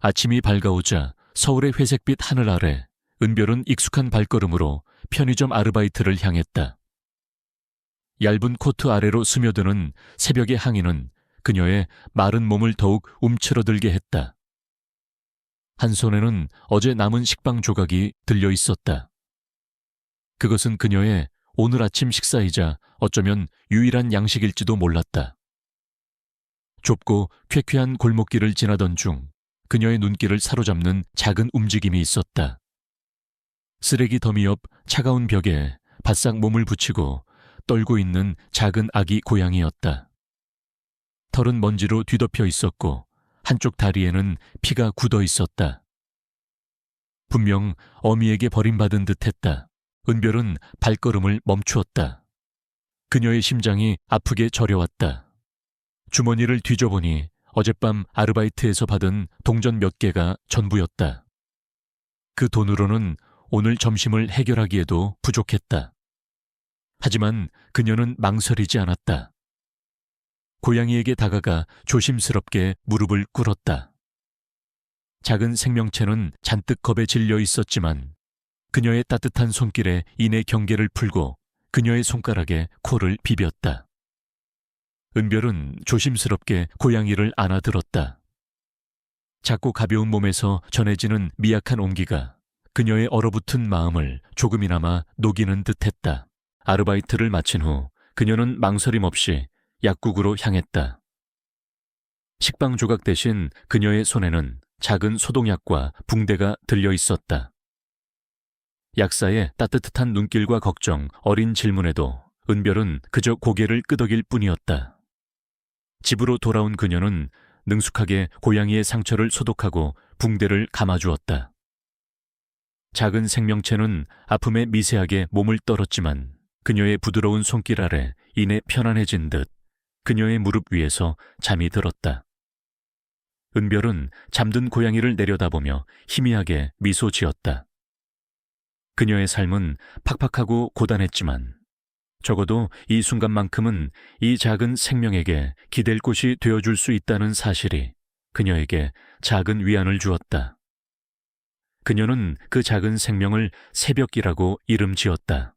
아침이 밝아오자 서울의 회색빛 하늘 아래 은별은 익숙한 발걸음으로 편의점 아르바이트를 향했다. 얇은 코트 아래로 스며드는 새벽의 항의는 그녀의 마른 몸을 더욱 움츠러들게 했다. 한 손에는 어제 남은 식빵 조각이 들려 있었다. 그것은 그녀의 오늘 아침 식사이자 어쩌면 유일한 양식일지도 몰랐다. 좁고 쾌쾌한 골목길을 지나던 중 그녀의 눈길을 사로잡는 작은 움직임이 있었다. 쓰레기 더미 옆 차가운 벽에 바싹 몸을 붙이고 떨고 있는 작은 아기 고양이였다. 털은 먼지로 뒤덮여 있었고 한쪽 다리에는 피가 굳어 있었다. 분명 어미에게 버림받은 듯했다. 은별은 발걸음을 멈추었다. 그녀의 심장이 아프게 저려왔다. 주머니를 뒤져보니 어젯밤 아르바이트에서 받은 동전 몇 개가 전부였다. 그 돈으로는 오늘 점심을 해결하기에도 부족했다. 하지만 그녀는 망설이지 않았다. 고양이에게 다가가 조심스럽게 무릎을 꿇었다. 작은 생명체는 잔뜩 겁에 질려 있었지만 그녀의 따뜻한 손길에 이내 경계를 풀고 그녀의 손가락에 코를 비볐다. 은별은 조심스럽게 고양이를 안아들었다. 작고 가벼운 몸에서 전해지는 미약한 온기가 그녀의 얼어붙은 마음을 조금이나마 녹이는 듯했다. 아르바이트를 마친 후 그녀는 망설임 없이 약국으로 향했다. 식빵 조각 대신 그녀의 손에는 작은 소독약과 붕대가 들려 있었다. 약사의 따뜻한 눈길과 걱정, 어린 질문에도 은별은 그저 고개를 끄덕일 뿐이었다. 집으로 돌아온 그녀는 능숙하게 고양이의 상처를 소독하고 붕대를 감아주었다. 작은 생명체는 아픔에 미세하게 몸을 떨었지만 그녀의 부드러운 손길 아래 이내 편안해진 듯 그녀의 무릎 위에서 잠이 들었다. 은별은 잠든 고양이를 내려다보며 희미하게 미소 지었다. 그녀의 삶은 팍팍하고 고단했지만 적어도 이 순간만큼은 이 작은 생명에게 기댈 곳이 되어줄 수 있다는 사실이 그녀에게 작은 위안을 주었다. 그녀는 그 작은 생명을 새벽이라고 이름 지었다.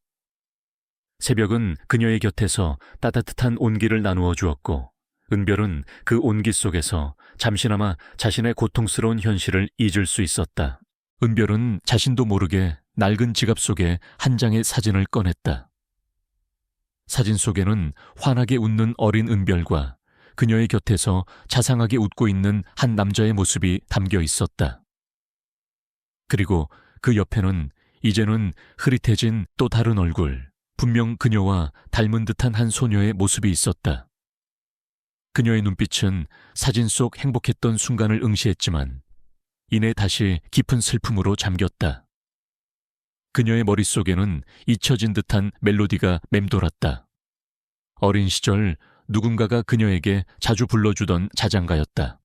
새벽은 그녀의 곁에서 따뜻한 온기를 나누어 주었고 은별은 그 온기 속에서 잠시나마 자신의 고통스러운 현실을 잊을 수 있었다. 은별은 자신도 모르게 낡은 지갑 속에 한 장의 사진을 꺼냈다. 사진 속에는 환하게 웃는 어린 은별과 그녀의 곁에서 자상하게 웃고 있는 한 남자의 모습이 담겨 있었다. 그리고 그 옆에는 이제는 흐릿해진 또 다른 얼굴, 분명 그녀와 닮은 듯한 한 소녀의 모습이 있었다. 그녀의 눈빛은 사진 속 행복했던 순간을 응시했지만 이내 다시 깊은 슬픔으로 잠겼다. 그녀의 머릿속에는 잊혀진 듯한 멜로디가 맴돌았다. 어린 시절 누군가가 그녀에게 자주 불러주던 자장가였다.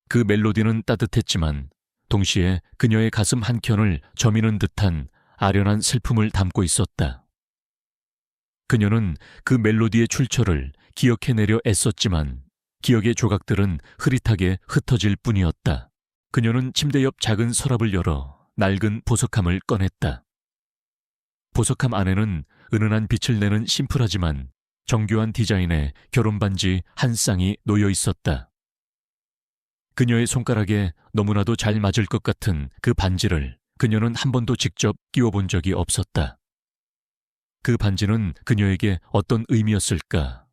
그 멜로디는 따뜻했지만 동시에 그녀의 가슴 한켠을 저미는 듯한 아련한 슬픔을 담고 있었다. 그녀는 그 멜로디의 출처를 기억해내려 애썼지만 기억의 조각들은 흐릿하게 흩어질 뿐이었다. 그녀는 침대 옆 작은 서랍을 열어 낡은 보석함을 꺼냈다. 보석함 안에는 은은한 빛을 내는 심플하지만 정교한 디자인의 결혼반지 한 쌍이 놓여 있었다. 그녀의 손가락에 너무나도 잘 맞을 것 같은 그 반지를 그녀는 한 번도 직접 끼워본 적이 없었다. 그 반지는 그녀에게 어떤 의미였을까?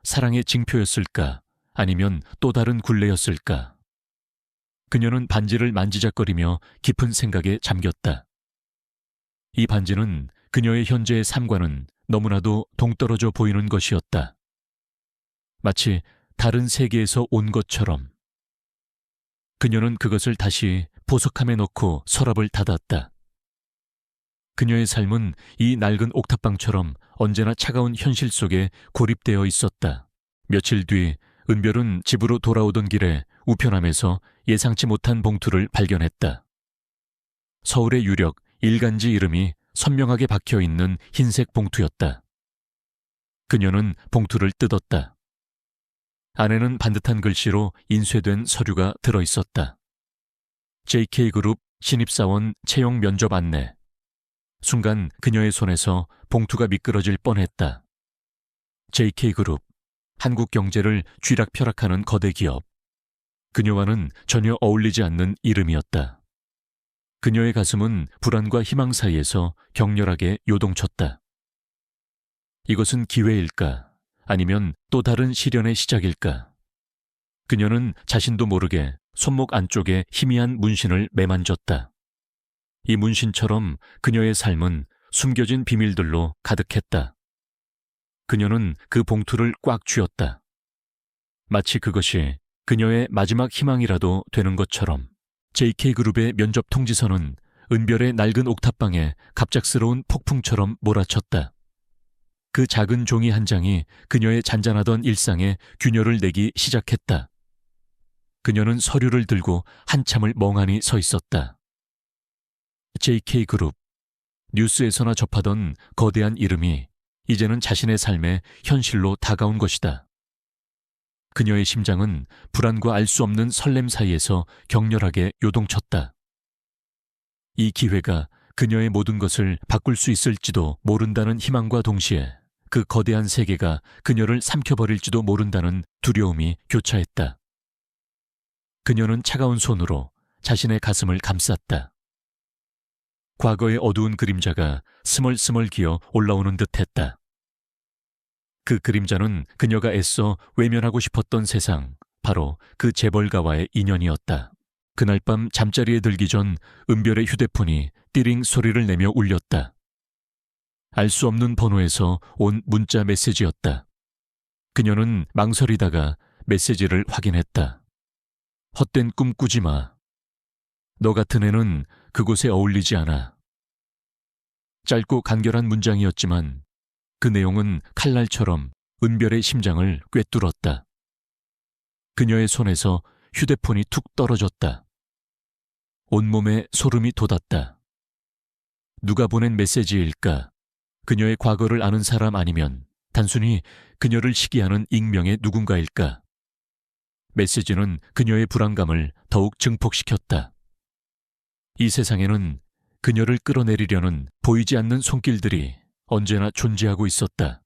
사랑의 징표였을까? 아니면 또 다른 굴레였을까? 그녀는 반지를 만지작거리며 깊은 생각에 잠겼다. 이 반지는 그녀의 현재의 삶과는 너무나도 동떨어져 보이는 것이었다. 마치 다른 세계에서 온 것처럼. 그녀는 그것을 다시 보석함에 넣고 서랍을 닫았다. 그녀의 삶은 이 낡은 옥탑방처럼 언제나 차가운 현실 속에 고립되어 있었다. 며칠 뒤 은별은 집으로 돌아오던 길에 우편함에서 예상치 못한 봉투를 발견했다. 서울의 유력 일간지 이름이 선명하게 박혀있는 흰색 봉투였다. 그녀는 봉투를 뜯었다. 안에는 반듯한 글씨로 인쇄된 서류가 들어있었다. JK그룹 신입사원 채용 면접 안내. 순간 그녀의 손에서 봉투가 미끄러질 뻔했다. JK그룹, 한국 경제를 쥐락펴락하는 거대 기업. 그녀와는 전혀 어울리지 않는 이름이었다. 그녀의 가슴은 불안과 희망 사이에서 격렬하게 요동쳤다. 이것은 기회일까? 아니면 또 다른 시련의 시작일까? 그녀는 자신도 모르게 손목 안쪽에 희미한 문신을 매만졌다. 이 문신처럼 그녀의 삶은 숨겨진 비밀들로 가득했다. 그녀는 그 봉투를 꽉 쥐었다. 마치 그것이 그녀의 마지막 희망이라도 되는 것처럼. JK그룹의 면접 통지서는 은별의 낡은 옥탑방에 갑작스러운 폭풍처럼 몰아쳤다. 그 작은 종이 한 장이 그녀의 잔잔하던 일상에 균열을 내기 시작했다. 그녀는 서류를 들고 한참을 멍하니 서 있었다. JK그룹, 뉴스에서나 접하던 거대한 이름이 이제는 자신의 삶에 현실로 다가온 것이다. 그녀의 심장은 불안과 알 수 없는 설렘 사이에서 격렬하게 요동쳤다. 이 기회가 그녀의 모든 것을 바꿀 수 있을지도 모른다는 희망과 동시에 그 거대한 세계가 그녀를 삼켜버릴지도 모른다는 두려움이 교차했다. 그녀는 차가운 손으로 자신의 가슴을 감쌌다. 과거의 어두운 그림자가 스멀스멀 기어 올라오는 듯했다. 그 그림자는 그녀가 애써 외면하고 싶었던 세상, 바로 그 재벌가와의 인연이었다. 그날 밤 잠자리에 들기 전 은별의 휴대폰이 띠링 소리를 내며 울렸다. 알 수 없는 번호에서 온 문자 메시지였다. 그녀는 망설이다가 메시지를 확인했다. 헛된 꿈 꾸지 마. 너 같은 애는 그곳에 어울리지 않아. 짧고 간결한 문장이었지만 그 내용은 칼날처럼 은별의 심장을 꿰뚫었다. 그녀의 손에서 휴대폰이 툭 떨어졌다. 온몸에 소름이 돋았다. 누가 보낸 메시지일까? 그녀의 과거를 아는 사람 아니면 단순히 그녀를 시기하는 익명의 누군가일까? 메시지는 그녀의 불안감을 더욱 증폭시켰다. 이 세상에는 그녀를 끌어내리려는 보이지 않는 손길들이 언제나 존재하고 있었다.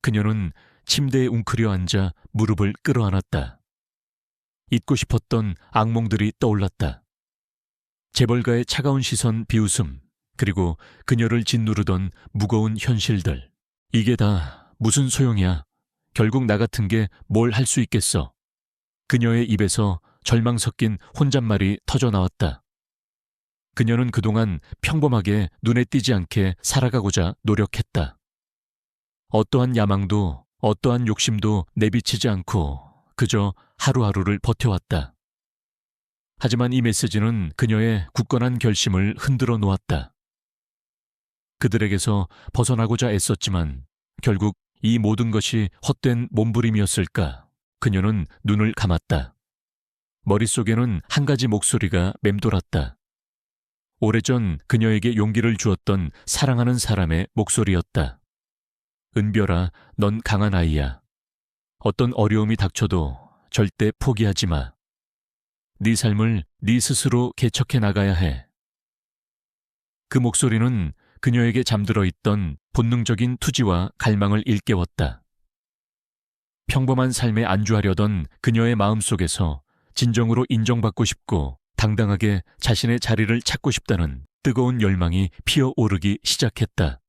그녀는 침대에 웅크려 앉아 무릎을 끌어안았다. 잊고 싶었던 악몽들이 떠올랐다. 재벌가의 차가운 시선, 비웃음, 그리고 그녀를 짓누르던 무거운 현실들. 이게 다 무슨 소용이야. 결국 나 같은 게 뭘 할 수 있겠어. 그녀의 입에서 절망 섞인 혼잣말이 터져나왔다. 그녀는 그동안 평범하게 눈에 띄지 않게 살아가고자 노력했다. 어떠한 야망도 어떠한 욕심도 내비치지 않고 그저 하루하루를 버텨왔다. 하지만 이 메시지는 그녀의 굳건한 결심을 흔들어 놓았다. 그들에게서 벗어나고자 애썼지만 결국 이 모든 것이 헛된 몸부림이었을까? 그녀는 눈을 감았다. 머릿속에는 한 가지 목소리가 맴돌았다. 오래전 그녀에게 용기를 주었던 사랑하는 사람의 목소리였다. 은별아, 넌 강한 아이야. 어떤 어려움이 닥쳐도 절대 포기하지 마. 네 삶을 네 스스로 개척해 나가야 해. 그 목소리는 그녀에게 잠들어 있던 본능적인 투지와 갈망을 일깨웠다. 평범한 삶에 안주하려던 그녀의 마음속에서 진정으로 인정받고 싶고 당당하게 자신의 자리를 찾고 싶다는 뜨거운 열망이 피어오르기 시작했다.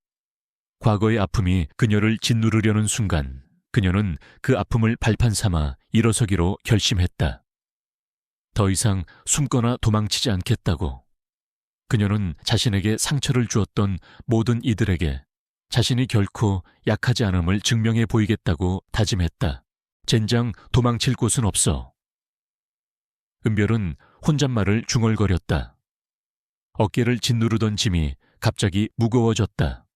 과거의 아픔이 그녀를 짓누르려는 순간 그녀는 그 아픔을 발판 삼아 일어서기로 결심했다. 더 이상 숨거나 도망치지 않겠다고. 그녀는 자신에게 상처를 주었던 모든 이들에게 자신이 결코 약하지 않음을 증명해 보이겠다고 다짐했다. 젠장 도망칠 곳은 없어. 은별은 혼잣말을 중얼거렸다. 어깨를 짓누르던 짐이 갑자기 무거워졌다.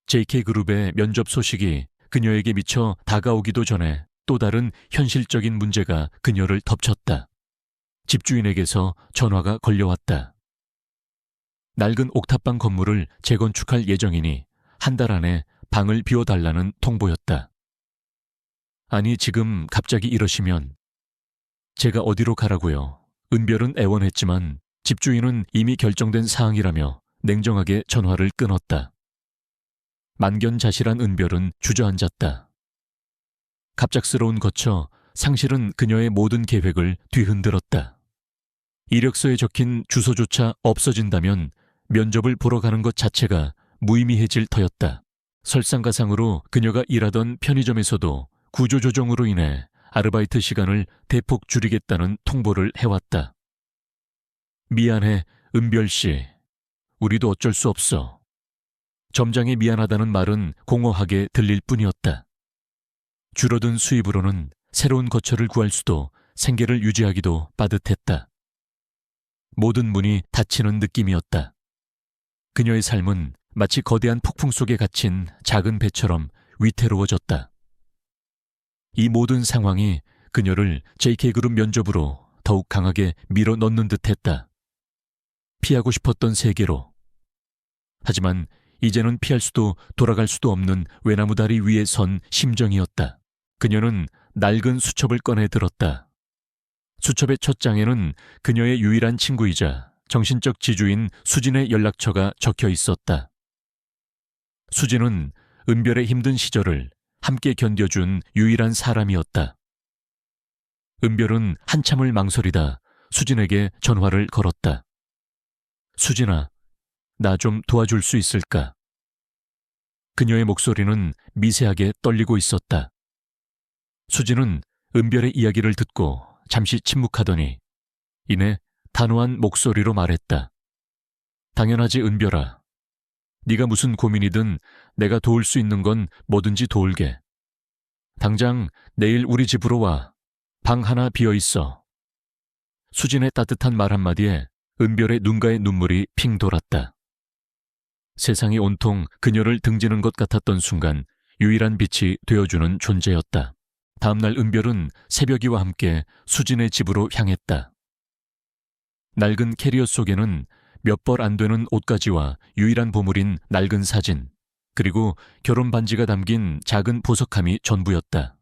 JK그룹의 면접 소식이 그녀에게 미쳐 다가오기도 전에 또 다른 현실적인 문제가 그녀를 덮쳤다. 집주인에게서 전화가 걸려왔다. 낡은 옥탑방 건물을 재건축할 예정이니 한 달 안에 방을 비워달라는 통보였다. 아니 지금 갑자기 이러시면 제가 어디로 가라고요? 은별은 애원했지만 집주인은 이미 결정된 사항이라며 냉정하게 전화를 끊었다. 만견자실한 은별은 주저앉았다. 갑작스러운 거처, 상실은 그녀의 모든 계획을 뒤흔들었다. 이력서에 적힌 주소조차 없어진다면 면접을 보러 가는 것 자체가 무의미해질 터였다. 설상가상으로 그녀가 일하던 편의점에서도 구조조정으로 인해 아르바이트 시간을 대폭 줄이겠다는 통보를 해왔다. 미안해, 은별씨. 우리도 어쩔 수 없어. 점장이 미안하다는 말은 공허하게 들릴 뿐이었다. 줄어든 수입으로는 새로운 거처를 구할 수도 생계를 유지하기도 빠듯했다. 모든 문이 닫히는 느낌이었다. 그녀의 삶은 마치 거대한 폭풍 속에 갇힌 작은 배처럼 위태로워졌다. 이 모든 상황이 그녀를 JK그룹 면접으로 더욱 강하게 밀어 넣는 듯했다. 피하고 싶었던 세계로. 하지만 이제는 피할 수도 돌아갈 수도 없는 외나무다리 위에 선 심정이었다. 그녀는 낡은 수첩을 꺼내 들었다. 수첩의 첫 장에는 그녀의 유일한 친구이자 정신적 지주인 수진의 연락처가 적혀 있었다. 수진은 은별의 힘든 시절을 함께 견뎌준 유일한 사람이었다. 은별은 한참을 망설이다 수진에게 전화를 걸었다. 수진아, 나 좀 도와줄 수 있을까? 그녀의 목소리는 미세하게 떨리고 있었다. 수진은 은별의 이야기를 듣고 잠시 침묵하더니 이내 단호한 목소리로 말했다. 당연하지 은별아. 네가 무슨 고민이든 내가 도울 수 있는 건 뭐든지 도울게. 당장 내일 우리 집으로 와. 방 하나 비어 있어. 수진의 따뜻한 말 한마디에 은별의 눈가에 눈물이 핑 돌았다. 세상이 온통 그녀를 등지는 것 같았던 순간 유일한 빛이 되어주는 존재였다. 다음날 은별은 새벽이와 함께 수진의 집으로 향했다. 낡은 캐리어 속에는 몇 벌 안 되는 옷가지와 유일한 보물인 낡은 사진, 그리고 결혼 반지가 담긴 작은 보석함이 전부였다.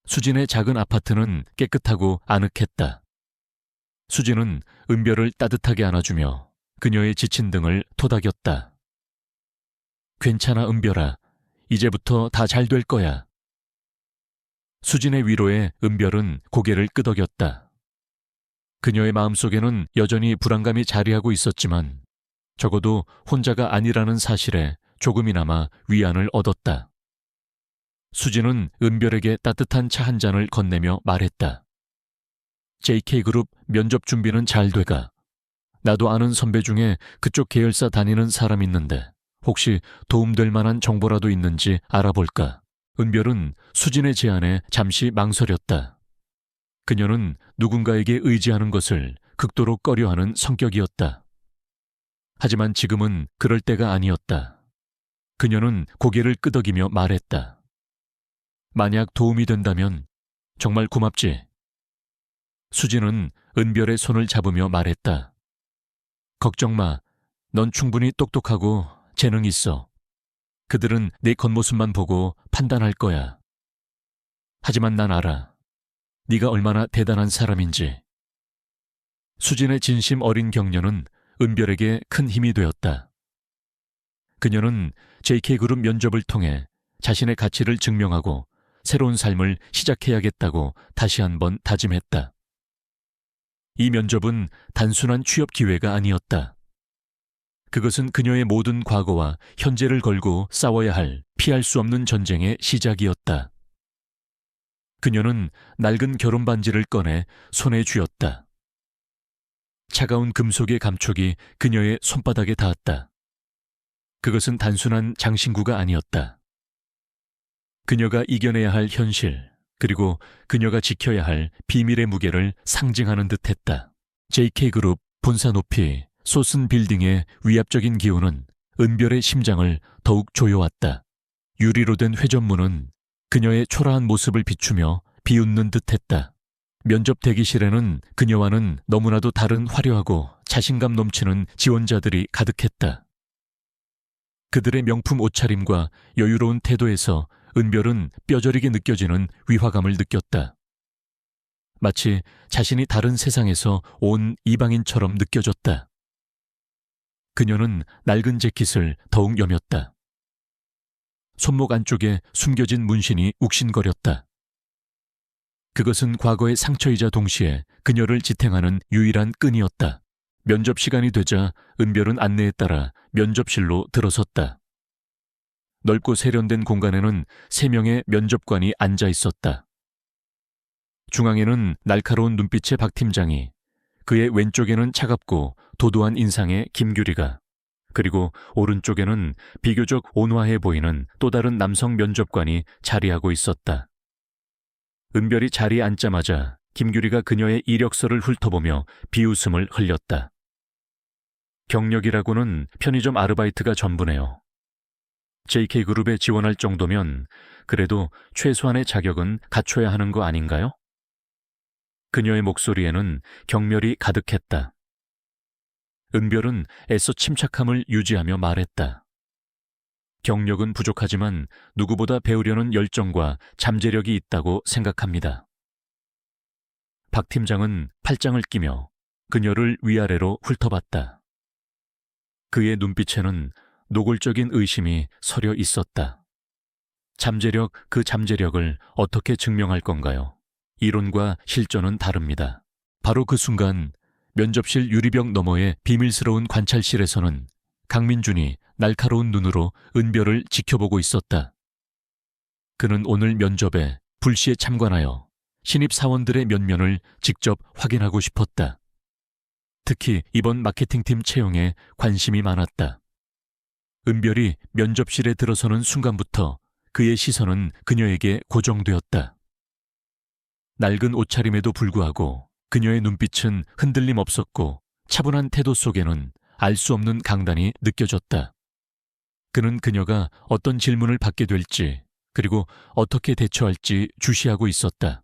수진의 작은 아파트는 깨끗하고 아늑했다. 수진은 은별을 따뜻하게 안아주며 그녀의 지친 등을 토닥였다. 괜찮아 은별아. 이제부터 다 잘 될 거야. 수진의 위로에 은별은 고개를 끄덕였다. 그녀의 마음속에는 여전히 불안감이 자리하고 있었지만 적어도 혼자가 아니라는 사실에 조금이나마 위안을 얻었다. 수진은 은별에게 따뜻한 차 한 잔을 건네며 말했다. JK그룹 면접 준비는 잘 돼가. 나도 아는 선배 중에 그쪽 계열사 다니는 사람 있는데 혹시 도움될 만한 정보라도 있는지 알아볼까? 은별은 수진의 제안에 잠시 망설였다. 그녀는 누군가에게 의지하는 것을 극도로 꺼려하는 성격이었다. 하지만 지금은 그럴 때가 아니었다. 그녀는 고개를 끄덕이며 말했다. 만약 도움이 된다면 정말 고맙지. 수진은 은별의 손을 잡으며 말했다. 걱정 마. 넌 충분히 똑똑하고 재능 있어. 그들은 내 겉모습만 보고 판단할 거야. 하지만 난 알아. 네가 얼마나 대단한 사람인지. 수진의 진심 어린 격려는 은별에게 큰 힘이 되었다. 그녀는 JK그룹 면접을 통해 자신의 가치를 증명하고 새로운 삶을 시작해야겠다고 다시 한번 다짐했다. 이 면접은 단순한 취업 기회가 아니었다. 그것은 그녀의 모든 과거와 현재를 걸고 싸워야 할 피할 수 없는 전쟁의 시작이었다. 그녀는 낡은 결혼 반지를 꺼내 손에 쥐었다. 차가운 금속의 감촉이 그녀의 손바닥에 닿았다. 그것은 단순한 장신구가 아니었다. 그녀가 이겨내야 할 현실, 그리고 그녀가 지켜야 할 비밀의 무게를 상징하는 듯했다. JK그룹 본사 높이 솟은 빌딩의 위압적인 기운은 은별의 심장을 더욱 조여왔다. 유리로 된 회전문은 그녀의 초라한 모습을 비추며 비웃는 듯했다. 면접 대기실에는 그녀와는 너무나도 다른 화려하고 자신감 넘치는 지원자들이 가득했다. 그들의 명품 옷차림과 여유로운 태도에서 은별은 뼈저리게 느껴지는 위화감을 느꼈다. 마치 자신이 다른 세상에서 온 이방인처럼 느껴졌다. 그녀는 낡은 재킷을 더욱 여몄다. 손목 안쪽에 숨겨진 문신이 욱신거렸다. 그것은 과거의 상처이자 동시에 그녀를 지탱하는 유일한 끈이었다. 면접 시간이 되자 은별은 안내에 따라 면접실로 들어섰다. 넓고 세련된 공간에는 3명의 면접관이 앉아 있었다. 중앙에는 날카로운 눈빛의 박 팀장이, 그의 왼쪽에는 차갑고 도도한 인상의 김규리가, 그리고 오른쪽에는 비교적 온화해 보이는 또 다른 남성 면접관이 자리하고 있었다. 은별이 자리에 앉자마자 김규리가 그녀의 이력서를 훑어보며 비웃음을 흘렸다. 경력이라고는 편의점 아르바이트가 전부네요. JK그룹에 지원할 정도면 그래도 최소한의 자격은 갖춰야 하는 거 아닌가요? 그녀의 목소리에는 경멸이 가득했다. 은별은 애써 침착함을 유지하며 말했다. 경력은 부족하지만 누구보다 배우려는 열정과 잠재력이 있다고 생각합니다. 박 팀장은 팔짱을 끼며 그녀를 위아래로 훑어봤다. 그의 눈빛에는 노골적인 의심이 서려 있었다. 잠재력, 그 잠재력을 어떻게 증명할 건가요? 이론과 실전은 다릅니다. 바로 그 순간 면접실 유리벽 너머의 비밀스러운 관찰실에서는 강민준이 날카로운 눈으로 은별을 지켜보고 있었다. 그는 오늘 면접에 불시에 참관하여 신입 사원들의 면면을 직접 확인하고 싶었다. 특히 이번 마케팅팀 채용에 관심이 많았다. 은별이 면접실에 들어서는 순간부터 그의 시선은 그녀에게 고정되었다. 낡은 옷차림에도 불구하고 그녀의 눈빛은 흔들림 없었고 차분한 태도 속에는 알 수 없는 강단이 느껴졌다. 그는 그녀가 어떤 질문을 받게 될지 그리고 어떻게 대처할지 주시하고 있었다.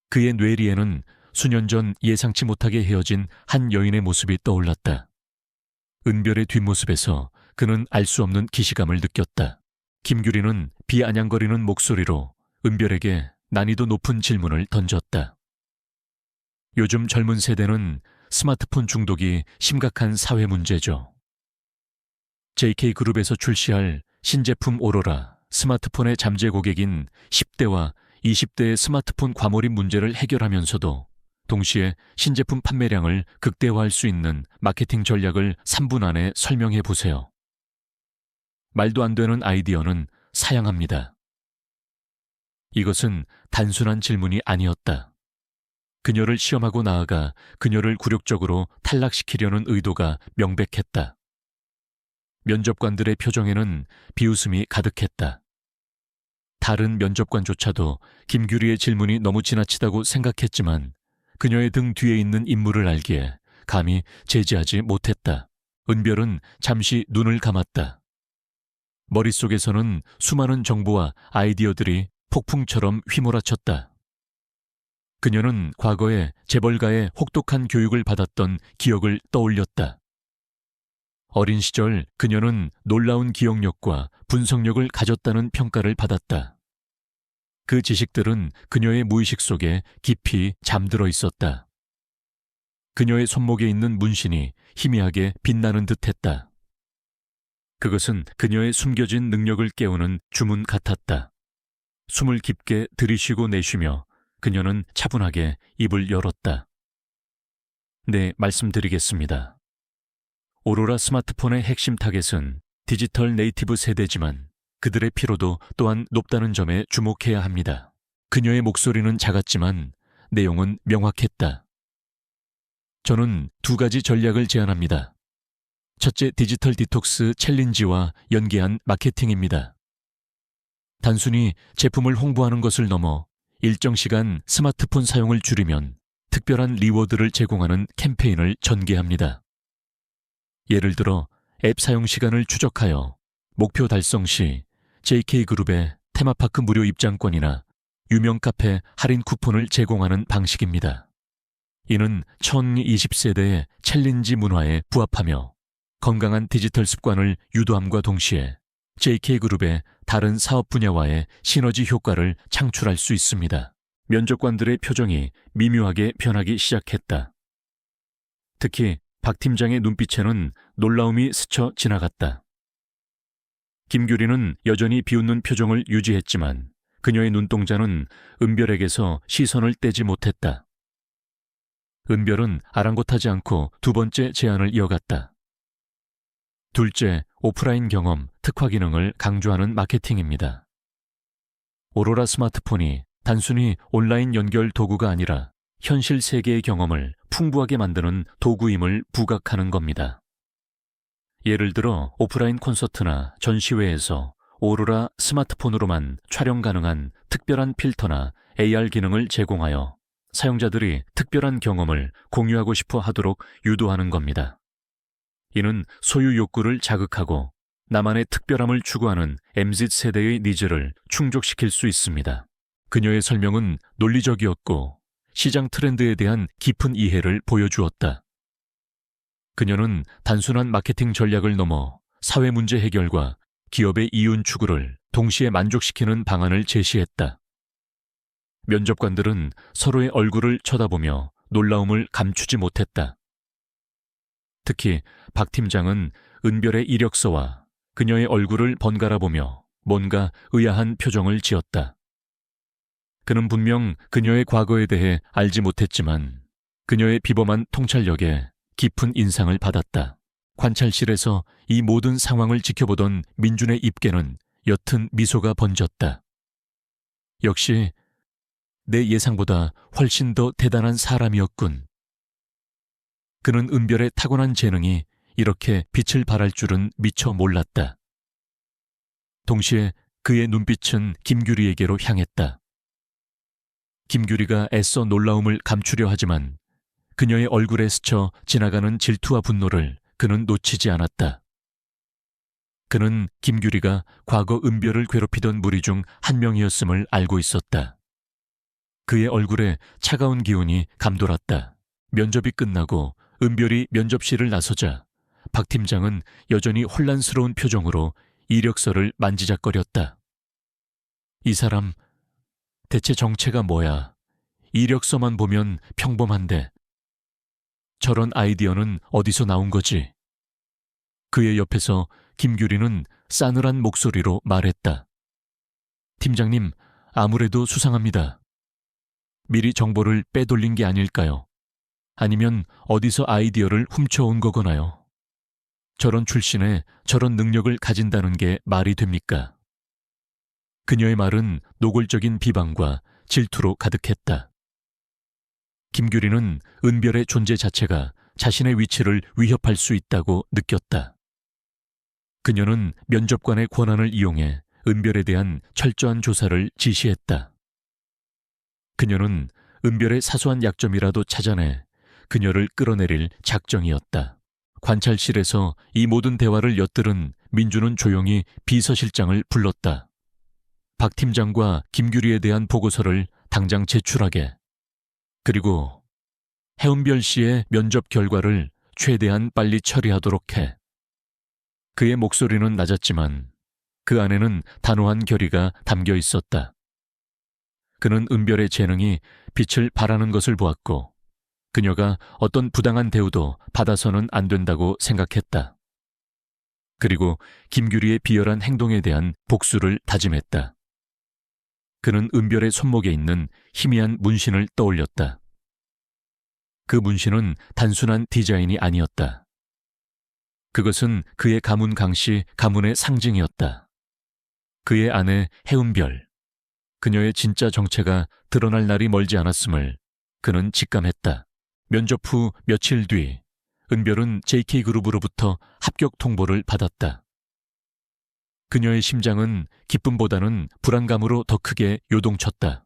그의 뇌리에는 수년 전 예상치 못하게 헤어진 한 여인의 모습이 떠올랐다. 은별의 뒷모습에서 그는 알 수 없는 기시감을 느꼈다. 김규리는 비아냥거리는 목소리로 은별에게 난이도 높은 질문을 던졌다. 요즘 젊은 세대는 스마트폰 중독이 심각한 사회 문제죠. JK그룹에서 출시할 신제품 오로라 스마트폰의 잠재 고객인 10대와 20대의 스마트폰 과몰입 문제를 해결하면서도 동시에 신제품 판매량을 극대화할 수 있는 마케팅 전략을 3분 안에 설명해 보세요. 말도 안 되는 아이디어는 사양합니다. 이것은 단순한 질문이 아니었다. 그녀를 시험하고 나아가 그녀를 굴욕적으로 탈락시키려는 의도가 명백했다. 면접관들의 표정에는 비웃음이 가득했다. 다른 면접관조차도 김규리의 질문이 너무 지나치다고 생각했지만 그녀의 등 뒤에 있는 인물을 알기에 감히 제지하지 못했다. 은별은 잠시 눈을 감았다. 머릿속에서는 수많은 정보와 아이디어들이 폭풍처럼 휘몰아쳤다. 그녀는 과거에 재벌가의 혹독한 교육을 받았던 기억을 떠올렸다. 어린 시절 그녀는 놀라운 기억력과 분석력을 가졌다는 평가를 받았다. 그 지식들은 그녀의 무의식 속에 깊이 잠들어 있었다. 그녀의 손목에 있는 문신이 희미하게 빛나는 듯했다. 그것은 그녀의 숨겨진 능력을 깨우는 주문 같았다. 숨을 깊게 들이쉬고 내쉬며 그녀는 차분하게 입을 열었다. 네, 말씀드리겠습니다. 오로라 스마트폰의 핵심 타겟은 디지털 네이티브 세대지만 그들의 피로도 또한 높다는 점에 주목해야 합니다. 그녀의 목소리는 작았지만 내용은 명확했다. 저는 2가지 전략을 제안합니다. 첫째, 디지털 디톡스 챌린지와 연계한 마케팅입니다. 단순히 제품을 홍보하는 것을 넘어 일정 시간 스마트폰 사용을 줄이면 특별한 리워드를 제공하는 캠페인을 전개합니다. 예를 들어 앱 사용 시간을 추적하여 목표 달성 시 JK그룹의 테마파크 무료 입장권이나 유명 카페 할인 쿠폰을 제공하는 방식입니다. 이는 1020세대의 챌린지 문화에 부합하며 건강한 디지털 습관을 유도함과 동시에 JK그룹의 다른 사업 분야와의 시너지 효과를 창출할 수 있습니다. 면접관들의 표정이 미묘하게 변하기 시작했다. 특히 박 팀장의 눈빛에는 놀라움이 스쳐 지나갔다. 김규리는 여전히 비웃는 표정을 유지했지만 그녀의 눈동자는 은별에게서 시선을 떼지 못했다. 은별은 아랑곳하지 않고 두 번째 제안을 이어갔다. 둘째, 오프라인 경험, 특화 기능을 강조하는 마케팅입니다. 오로라 스마트폰이 단순히 온라인 연결 도구가 아니라 현실 세계의 경험을 풍부하게 만드는 도구임을 부각하는 겁니다. 예를 들어 오프라인 콘서트나 전시회에서 오로라 스마트폰으로만 촬영 가능한 특별한 필터나 AR 기능을 제공하여 사용자들이 특별한 경험을 공유하고 싶어 하도록 유도하는 겁니다. 이는 소유 욕구를 자극하고 나만의 특별함을 추구하는 MZ세대의 니즈를 충족시킬 수 있습니다. 그녀의 설명은 논리적이었고 시장 트렌드에 대한 깊은 이해를 보여주었다. 그녀는 단순한 마케팅 전략을 넘어 사회 문제 해결과 기업의 이윤 추구를 동시에 만족시키는 방안을 제시했다. 면접관들은 서로의 얼굴을 쳐다보며 놀라움을 감추지 못했다. 특히 박 팀장은 은별의 이력서와 그녀의 얼굴을 번갈아 보며 뭔가 의아한 표정을 지었다. 그는 분명 그녀의 과거에 대해 알지 못했지만 그녀의 비범한 통찰력에 깊은 인상을 받았다. 관찰실에서 이 모든 상황을 지켜보던 민준의 입계는 옅은 미소가 번졌다. 역시 내 예상보다 훨씬 더 대단한 사람이었군. 그는 은별의 타고난 재능이 이렇게 빛을 발할 줄은 미처 몰랐다. 동시에 그의 눈빛은 김규리에게로 향했다. 김규리가 애써 놀라움을 감추려 하지만 그녀의 얼굴에 스쳐 지나가는 질투와 분노를 그는 놓치지 않았다. 그는 김규리가 과거 은별을 괴롭히던 무리 중 한 명이었음을 알고 있었다. 그의 얼굴에 차가운 기운이 감돌았다. 면접이 끝나고 은별이 면접실을 나서자 박 팀장은 여전히 혼란스러운 표정으로 이력서를 만지작거렸다. 이 사람 대체 정체가 뭐야? 이력서만 보면 평범한데 저런 아이디어는 어디서 나온 거지? 그의 옆에서 김규리는 싸늘한 목소리로 말했다. 팀장님, 아무래도 수상합니다. 미리 정보를 빼돌린 게 아닐까요? 아니면 어디서 아이디어를 훔쳐온 거거나요? 저런 출신에 저런 능력을 가진다는 게 말이 됩니까? 그녀의 말은 노골적인 비방과 질투로 가득했다. 김규리는 은별의 존재 자체가 자신의 위치를 위협할 수 있다고 느꼈다. 그녀는 면접관의 권한을 이용해 은별에 대한 철저한 조사를 지시했다. 그녀는 은별의 사소한 약점이라도 찾아내 그녀를 끌어내릴 작정이었다. 관찰실에서 이 모든 대화를 엿들은 민주는 조용히 비서실장을 불렀다. 박 팀장과 김규리에 대한 보고서를 당장 제출하게. 그리고 해은별 씨의 면접 결과를 최대한 빨리 처리하도록 해. 그의 목소리는 낮았지만 그 안에는 단호한 결의가 담겨 있었다. 그는 은별의 재능이 빛을 발하는 것을 보았고 그녀가 어떤 부당한 대우도 받아서는 안 된다고 생각했다. 그리고 김규리의 비열한 행동에 대한 복수를 다짐했다. 그는 은별의 손목에 있는 희미한 문신을 떠올렸다. 그 문신은 단순한 디자인이 아니었다. 그것은 그의 가문 강씨 가문의 상징이었다. 그의 아내 해은별, 그녀의 진짜 정체가 드러날 날이 멀지 않았음을 그는 직감했다. 면접 후 며칠 뒤 은별은 JK그룹으로부터 합격 통보를 받았다. 그녀의 심장은 기쁨보다는 불안감으로 더 크게 요동쳤다.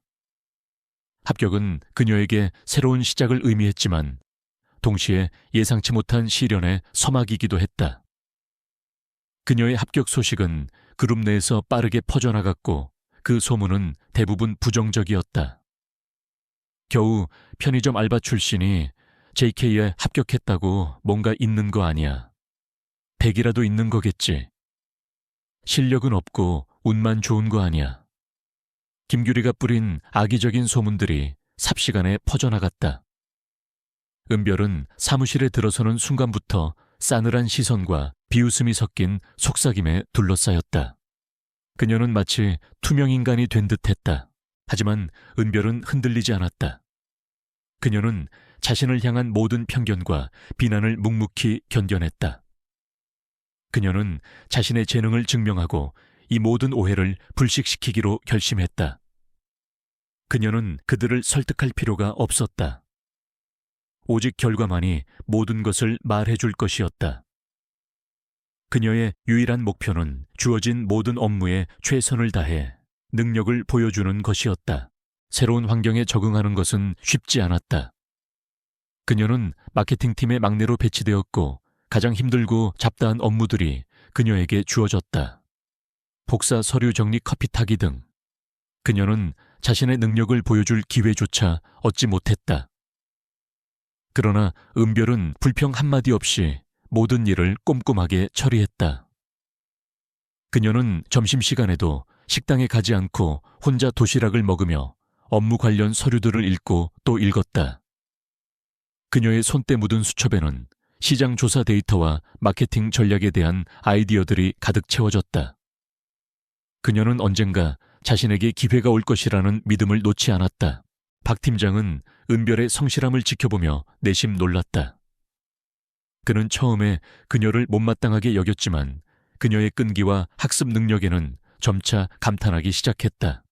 합격은 그녀에게 새로운 시작을 의미했지만 동시에 예상치 못한 시련의 서막이기도 했다. 그녀의 합격 소식은 그룹 내에서 빠르게 퍼져나갔고 그 소문은 대부분 부정적이었다. 겨우 편의점 알바 출신이 JK에 합격했다고 뭔가 있는 거 아니야. 백이라도 있는 거겠지. 실력은 없고 운만 좋은 거 아니야. 김규리가 뿌린 악의적인 소문들이 삽시간에 퍼져나갔다. 은별은 사무실에 들어서는 순간부터 싸늘한 시선과 비웃음이 섞인 속삭임에 둘러싸였다. 그녀는 마치 투명인간이 된 듯했다. 하지만 은별은 흔들리지 않았다. 그녀는 자신을 향한 모든 편견과 비난을 묵묵히 견뎌냈다. 그녀는 자신의 재능을 증명하고 이 모든 오해를 불식시키기로 결심했다. 그녀는 그들을 설득할 필요가 없었다. 오직 결과만이 모든 것을 말해줄 것이었다. 그녀의 유일한 목표는 주어진 모든 업무에 최선을 다해 능력을 보여주는 것이었다. 새로운 환경에 적응하는 것은 쉽지 않았다. 그녀는 마케팅팀의 막내로 배치되었고 가장 힘들고 잡다한 업무들이 그녀에게 주어졌다. 복사 서류 정리 커피 타기 등. 그녀는 자신의 능력을 보여줄 기회조차 얻지 못했다. 그러나 은별은 불평 한마디 없이 모든 일을 꼼꼼하게 처리했다. 그녀는 점심시간에도 식당에 가지 않고 혼자 도시락을 먹으며 업무 관련 서류들을 읽고 또 읽었다. 그녀의 손때 묻은 수첩에는 시장 조사 데이터와 마케팅 전략에 대한 아이디어들이 가득 채워졌다. 그녀는 언젠가 자신에게 기회가 올 것이라는 믿음을 놓지 않았다. 박 팀장은 은별의 성실함을 지켜보며 내심 놀랐다. 그는 처음에 그녀를 못마땅하게 여겼지만 그녀의 끈기와 학습 능력에는 점차 감탄하기 시작했다.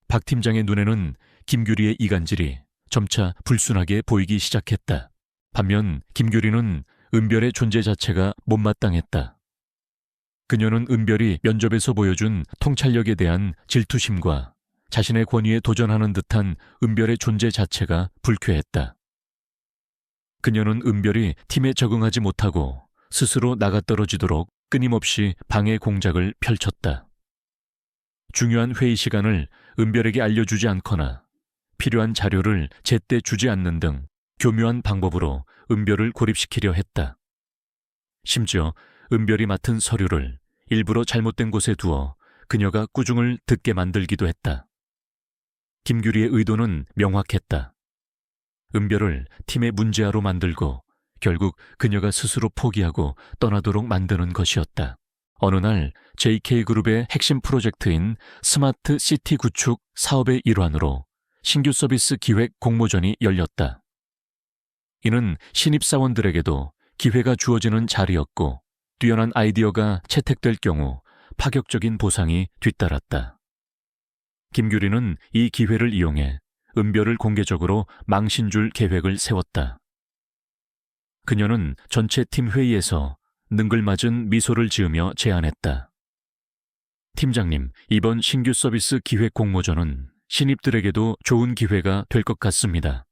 박 팀장의 눈에는 김규리의 이간질이 점차 불순하게 보이기 시작했다. 반면 김규리는 은별의 존재 자체가 못마땅했다. 그녀는 은별이 면접에서 보여준 통찰력에 대한 질투심과 자신의 권위에 도전하는 듯한 은별의 존재 자체가 불쾌했다. 그녀는 은별이 팀에 적응하지 못하고 스스로 나가떨어지도록 끊임없이 방해 공작을 펼쳤다. 중요한 회의 시간을 은별에게 알려주지 않거나 필요한 자료를 제때 주지 않는 등 교묘한 방법으로 은별을 고립시키려 했다. 심지어 은별이 맡은 서류를 일부러 잘못된 곳에 두어 그녀가 꾸중을 듣게 만들기도 했다. 김규리의 의도는 명확했다. 은별을 팀의 문제아로 만들고 결국 그녀가 스스로 포기하고 떠나도록 만드는 것이었다. 어느 날 JK그룹의 핵심 프로젝트인 스마트 시티 구축 사업의 일환으로 신규 서비스 기획 공모전이 열렸다. 이는 신입사원들에게도 기회가 주어지는 자리였고 뛰어난 아이디어가 채택될 경우 파격적인 보상이 뒤따랐다. 김규리는 이 기회를 이용해 은별을 공개적으로 망신줄 계획을 세웠다. 그녀는 전체 팀 회의에서 능글맞은 미소를 지으며 제안했다. 팀장님, 이번 신규 서비스 기획 공모전은 신입들에게도 좋은 기회가 될 것 같습니다.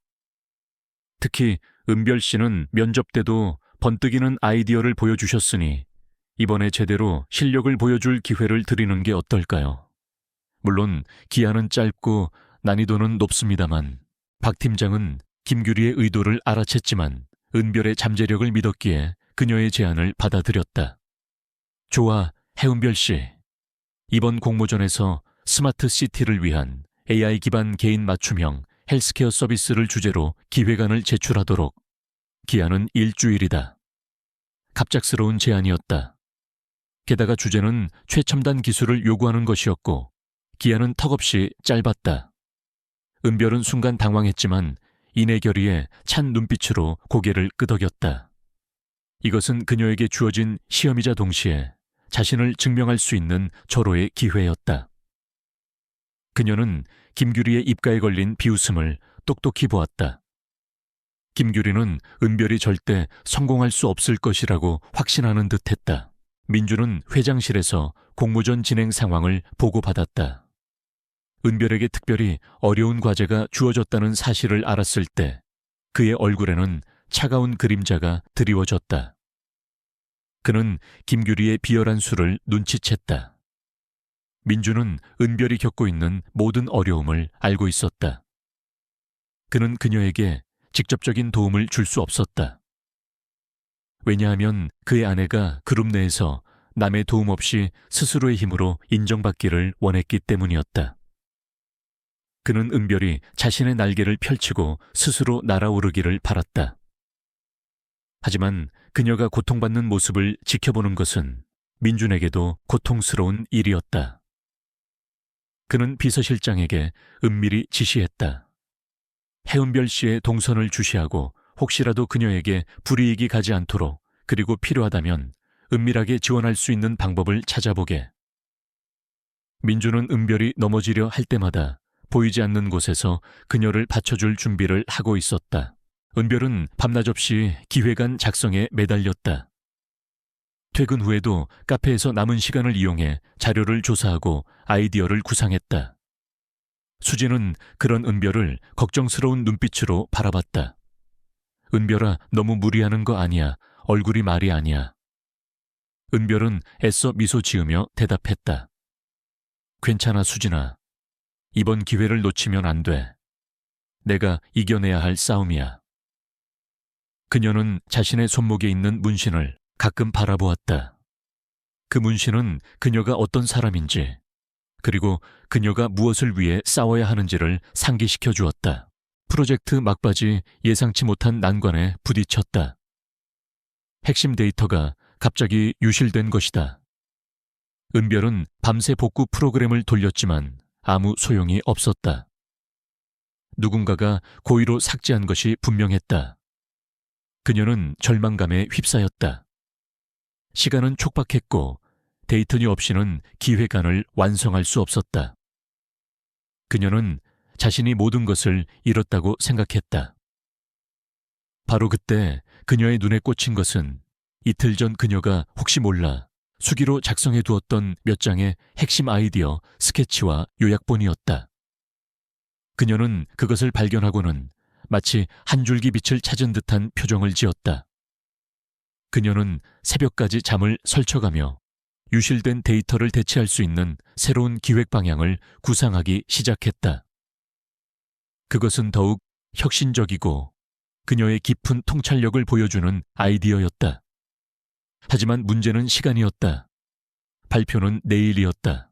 특히 은별 씨는 면접 때도 번뜩이는 아이디어를 보여주셨으니 이번에 제대로 실력을 보여줄 기회를 드리는 게 어떨까요? 물론 기한은 짧고 난이도는 높습니다만 박 팀장은 김규리의 의도를 알아챘지만 은별의 잠재력을 믿었기에 그녀의 제안을 받아들였다. 좋아, 해은별 씨. 이번 공모전에서 스마트 시티를 위한 AI 기반 개인 맞춤형 헬스케어 서비스를 주제로 기획안을 제출하도록. 기한은 일주일이다. 갑작스러운 제안이었다. 게다가 주제는 최첨단 기술을 요구하는 것이었고 기한은 턱없이 짧았다. 은별은 순간 당황했지만 이내결의에 찬 눈빛으로 고개를 끄덕였다. 이것은 그녀에게 주어진 시험이자 동시에 자신을 증명할 수 있는 절호의 기회였다. 그녀는 김규리의 입가에 걸린 비웃음을 똑똑히 보았다. 김규리는 은별이 절대 성공할 수 없을 것이라고 확신하는 듯했다. 민주는 회장실에서 공모전 진행 상황을 보고받았다. 은별에게 특별히 어려운 과제가 주어졌다는 사실을 알았을 때 그의 얼굴에는 차가운 그림자가 드리워졌다. 그는 김규리의 비열한 수를 눈치챘다. 민주는 은별이 겪고 있는 모든 어려움을 알고 있었다. 그는 그녀에게 직접적인 도움을 줄 수 없었다. 왜냐하면 그의 아내가 그룹 내에서 남의 도움 없이 스스로의 힘으로 인정받기를 원했기 때문이었다. 그는 은별이 자신의 날개를 펼치고 스스로 날아오르기를 바랐다. 하지만 그녀가 고통받는 모습을 지켜보는 것은 민준에게도 고통스러운 일이었다. 그는 비서실장에게 은밀히 지시했다. 해은별 씨의 동선을 주시하고 혹시라도 그녀에게 불이익이 가지 않도록, 그리고 필요하다면 은밀하게 지원할 수 있는 방법을 찾아보게. 민준은 은별이 넘어지려 할 때마다 보이지 않는 곳에서 그녀를 받쳐줄 준비를 하고 있었다. 은별은 밤낮 없이 기획안 작성에 매달렸다. 퇴근 후에도 카페에서 남은 시간을 이용해 자료를 조사하고 아이디어를 구상했다. 수지는 그런 은별을 걱정스러운 눈빛으로 바라봤다. 은별아, 너무 무리하는 거 아니야. 얼굴이 말이 아니야. 은별은 애써 미소 지으며 대답했다. 괜찮아, 수진아. 이번 기회를 놓치면 안 돼. 내가 이겨내야 할 싸움이야. 그녀는 자신의 손목에 있는 문신을 가끔 바라보았다. 그 문신은 그녀가 어떤 사람인지, 그리고 그녀가 무엇을 위해 싸워야 하는지를 상기시켜 주었다. 프로젝트 막바지 예상치 못한 난관에 부딪혔다. 핵심 데이터가 갑자기 유실된 것이다. 은별은 밤새 복구 프로그램을 돌렸지만 아무 소용이 없었다. 누군가가 고의로 삭제한 것이 분명했다. 그녀는 절망감에 휩싸였다. 시간은 촉박했고 데이터니 없이는 기획안을 완성할 수 없었다. 그녀는 자신이 모든 것을 잃었다고 생각했다. 바로 그때 그녀의 눈에 꽂힌 것은 이틀 전 그녀가 혹시 몰라 수기로 작성해 두었던 몇 장의 핵심 아이디어 스케치와 요약본이었다. 그녀는 그것을 발견하고는 마치 한 줄기 빛을 찾은 듯한 표정을 지었다. 그녀는 새벽까지 잠을 설쳐가며 유실된 데이터를 대체할 수 있는 새로운 기획 방향을 구상하기 시작했다. 그것은 더욱 혁신적이고 그녀의 깊은 통찰력을 보여주는 아이디어였다. 하지만 문제는 시간이었다. 발표는 내일이었다.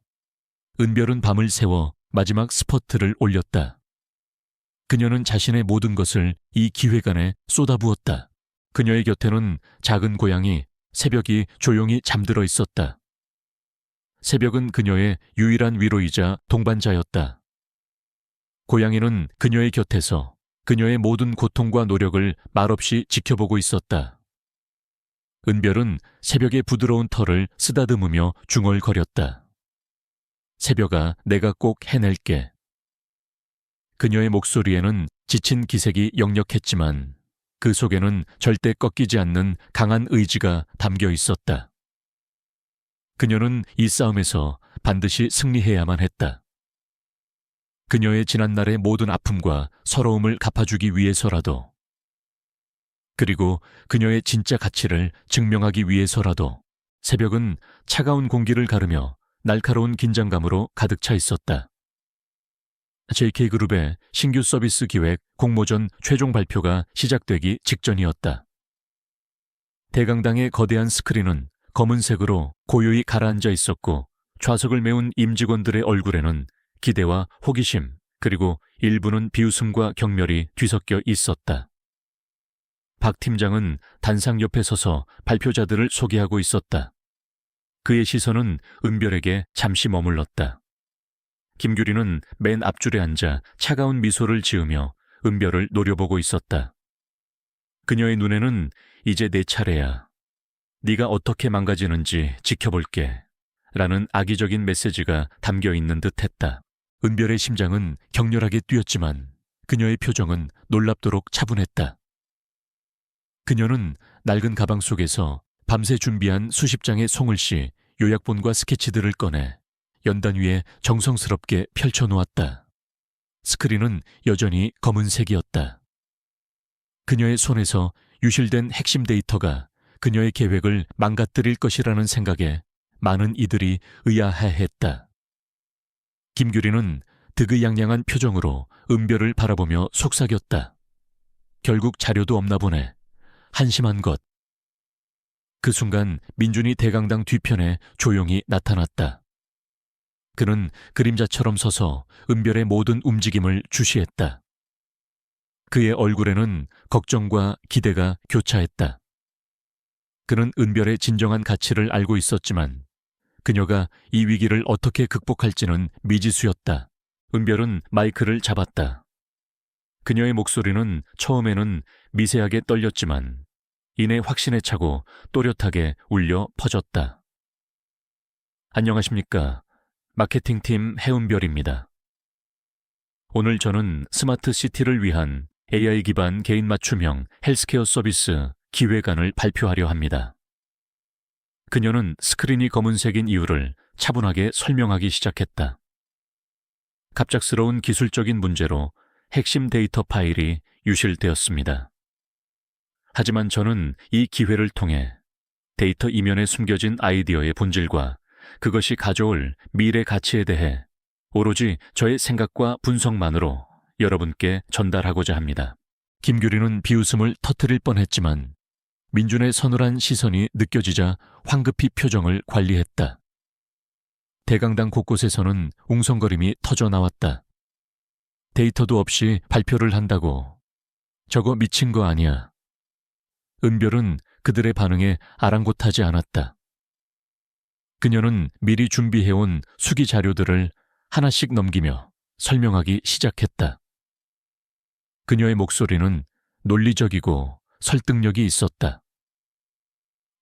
은별은 밤을 새워 마지막 스퍼트를 올렸다. 그녀는 자신의 모든 것을 이 기획안에 쏟아부었다. 그녀의 곁에는 작은 고양이 새벽이 조용히 잠들어 있었다. 새벽은 그녀의 유일한 위로이자 동반자였다. 고양이는 그녀의 곁에서 그녀의 모든 고통과 노력을 말없이 지켜보고 있었다. 은별은 새벽의 부드러운 털을 쓰다듬으며 중얼거렸다. 새벽아, 내가 꼭 해낼게. 그녀의 목소리에는 지친 기색이 역력했지만 그 속에는 절대 꺾이지 않는 강한 의지가 담겨 있었다. 그녀는 이 싸움에서 반드시 승리해야만 했다. 그녀의 지난날의 모든 아픔과 서러움을 갚아주기 위해서라도, 그리고 그녀의 진짜 가치를 증명하기 위해서라도. 새벽은 차가운 공기를 가르며 날카로운 긴장감으로 가득 차 있었다. JK그룹의 신규 서비스 기획 공모전 최종 발표가 시작되기 직전이었다. 대강당의 거대한 스크린은 검은색으로 고요히 가라앉아 있었고 좌석을 메운 임직원들의 얼굴에는 기대와 호기심, 그리고 일부는 비웃음과 경멸이 뒤섞여 있었다. 박 팀장은 단상 옆에 서서 발표자들을 소개하고 있었다. 그의 시선은 은별에게 잠시 머물렀다. 김규리는 맨 앞줄에 앉아 차가운 미소를 지으며 은별을 노려보고 있었다. 그녀의 눈에는 이제 내 차례야. 네가 어떻게 망가지는지 지켜볼게. 라는 악의적인 메시지가 담겨 있는 듯했다. 은별의 심장은 격렬하게 뛰었지만 그녀의 표정은 놀랍도록 차분했다. 그녀는 낡은 가방 속에서 밤새 준비한 수십 장의 송을시 요약본과 스케치들을 꺼내 연단 위에 정성스럽게 펼쳐놓았다. 스크린은 여전히 검은색이었다. 그녀의 손에서 유실된 핵심 데이터가 그녀의 계획을 망가뜨릴 것이라는 생각에 많은 이들이 의아해했다. 김규리는 득의양양한 표정으로 은별을 바라보며 속삭였다. 결국 자료도 없나 보네. 한심한 것. 그 순간 민준이 대강당 뒤편에 조용히 나타났다. 그는 그림자처럼 서서 은별의 모든 움직임을 주시했다. 그의 얼굴에는 걱정과 기대가 교차했다. 그는 은별의 진정한 가치를 알고 있었지만 그녀가 이 위기를 어떻게 극복할지는 미지수였다. 은별은 마이크를 잡았다. 그녀의 목소리는 처음에는 미세하게 떨렸지만 이내 확신에 차고 또렷하게 울려 퍼졌다. 안녕하십니까. 마케팅팀 해은별입니다. 오늘 저는 스마트 시티를 위한 AI 기반 개인 맞춤형 헬스케어 서비스 기획안을 발표하려 합니다. 그녀는 스크린이 검은색인 이유를 차분하게 설명하기 시작했다. 갑작스러운 기술적인 문제로 핵심 데이터 파일이 유실되었습니다. 하지만 저는 이 기회를 통해 데이터 이면에 숨겨진 아이디어의 본질과 그것이 가져올 미래 가치에 대해 오로지 저의 생각과 분석만으로 여러분께 전달하고자 합니다. 김규리는 비웃음을 터뜨릴 뻔했지만 민준의 서늘한 시선이 느껴지자 황급히 표정을 관리했다. 대강당 곳곳에서는 웅성거림이 터져나왔다. 데이터도 없이 발표를 한다고. 저거 미친 거 아니야. 은별은 그들의 반응에 아랑곳하지 않았다. 그녀는 미리 준비해온 수기 자료들을 하나씩 넘기며 설명하기 시작했다. 그녀의 목소리는 논리적이고 설득력이 있었다.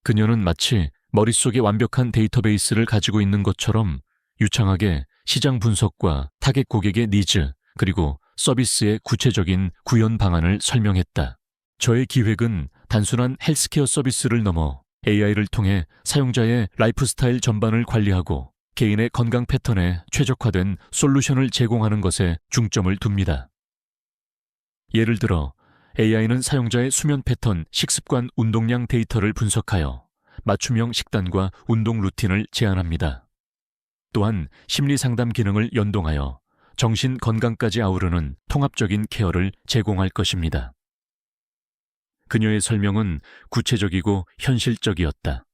그녀는 마치 머릿속에 완벽한 데이터베이스를 가지고 있는 것처럼 유창하게 시장 분석과 타겟 고객의 니즈 그리고 서비스의 구체적인 구현 방안을 설명했다. 저의 기획은 단순한 헬스케어 서비스를 넘어 AI를 통해 사용자의 라이프 스타일 전반을 관리하고 개인의 건강 패턴에 최적화된 솔루션을 제공하는 것에 중점을 둡니다. 예를 들어 AI는 사용자의 수면 패턴, 식습관, 운동량 데이터를 분석하여 맞춤형 식단과 운동 루틴을 제안합니다. 또한 심리 상담 기능을 연동하여 정신 건강까지 아우르는 통합적인 케어를 제공할 것입니다. 그녀의 설명은 구체적이고 현실적이었다.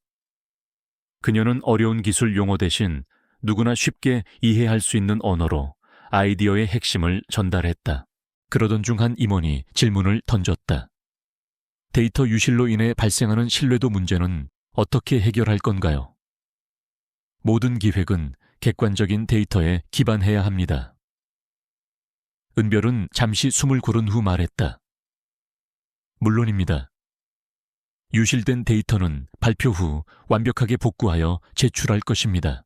그녀는 어려운 기술 용어 대신 누구나 쉽게 이해할 수 있는 언어로 아이디어의 핵심을 전달했다. 그러던 중 한 임원이 질문을 던졌다. 데이터 유실로 인해 발생하는 신뢰도 문제는 어떻게 해결할 건가요? 모든 기획은 객관적인 데이터에 기반해야 합니다. 은별은 잠시 숨을 고른 후 말했다. 물론입니다. 유실된 데이터는 발표 후 완벽하게 복구하여 제출할 것입니다.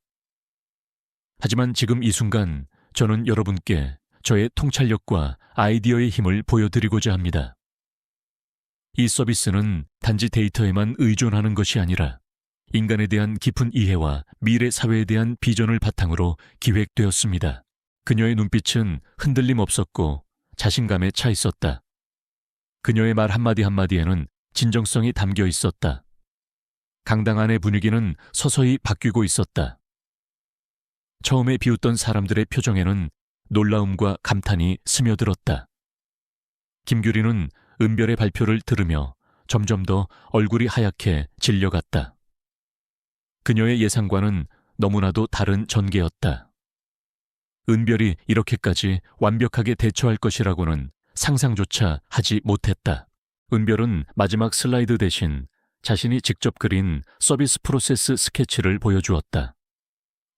하지만 지금 이 순간 저는 여러분께 저의 통찰력과 아이디어의 힘을 보여드리고자 합니다. 이 서비스는 단지 데이터에만 의존하는 것이 아니라 인간에 대한 깊은 이해와 미래 사회에 대한 비전을 바탕으로 기획되었습니다. 그녀의 눈빛은 흔들림 없었고 자신감에 차 있었다. 그녀의 말 한마디 한마디에는 진정성이 담겨 있었다. 강당 안의 분위기는 서서히 바뀌고 있었다. 처음에 비웃던 사람들의 표정에는 놀라움과 감탄이 스며들었다. 김규리는 은별의 발표를 들으며 점점 더 얼굴이 하얗게 질려갔다. 그녀의 예상과는 너무나도 다른 전개였다. 은별이 이렇게까지 완벽하게 대처할 것이라고는 상상조차 하지 못했다. 은별은 마지막 슬라이드 대신 자신이 직접 그린 서비스 프로세스 스케치를 보여주었다.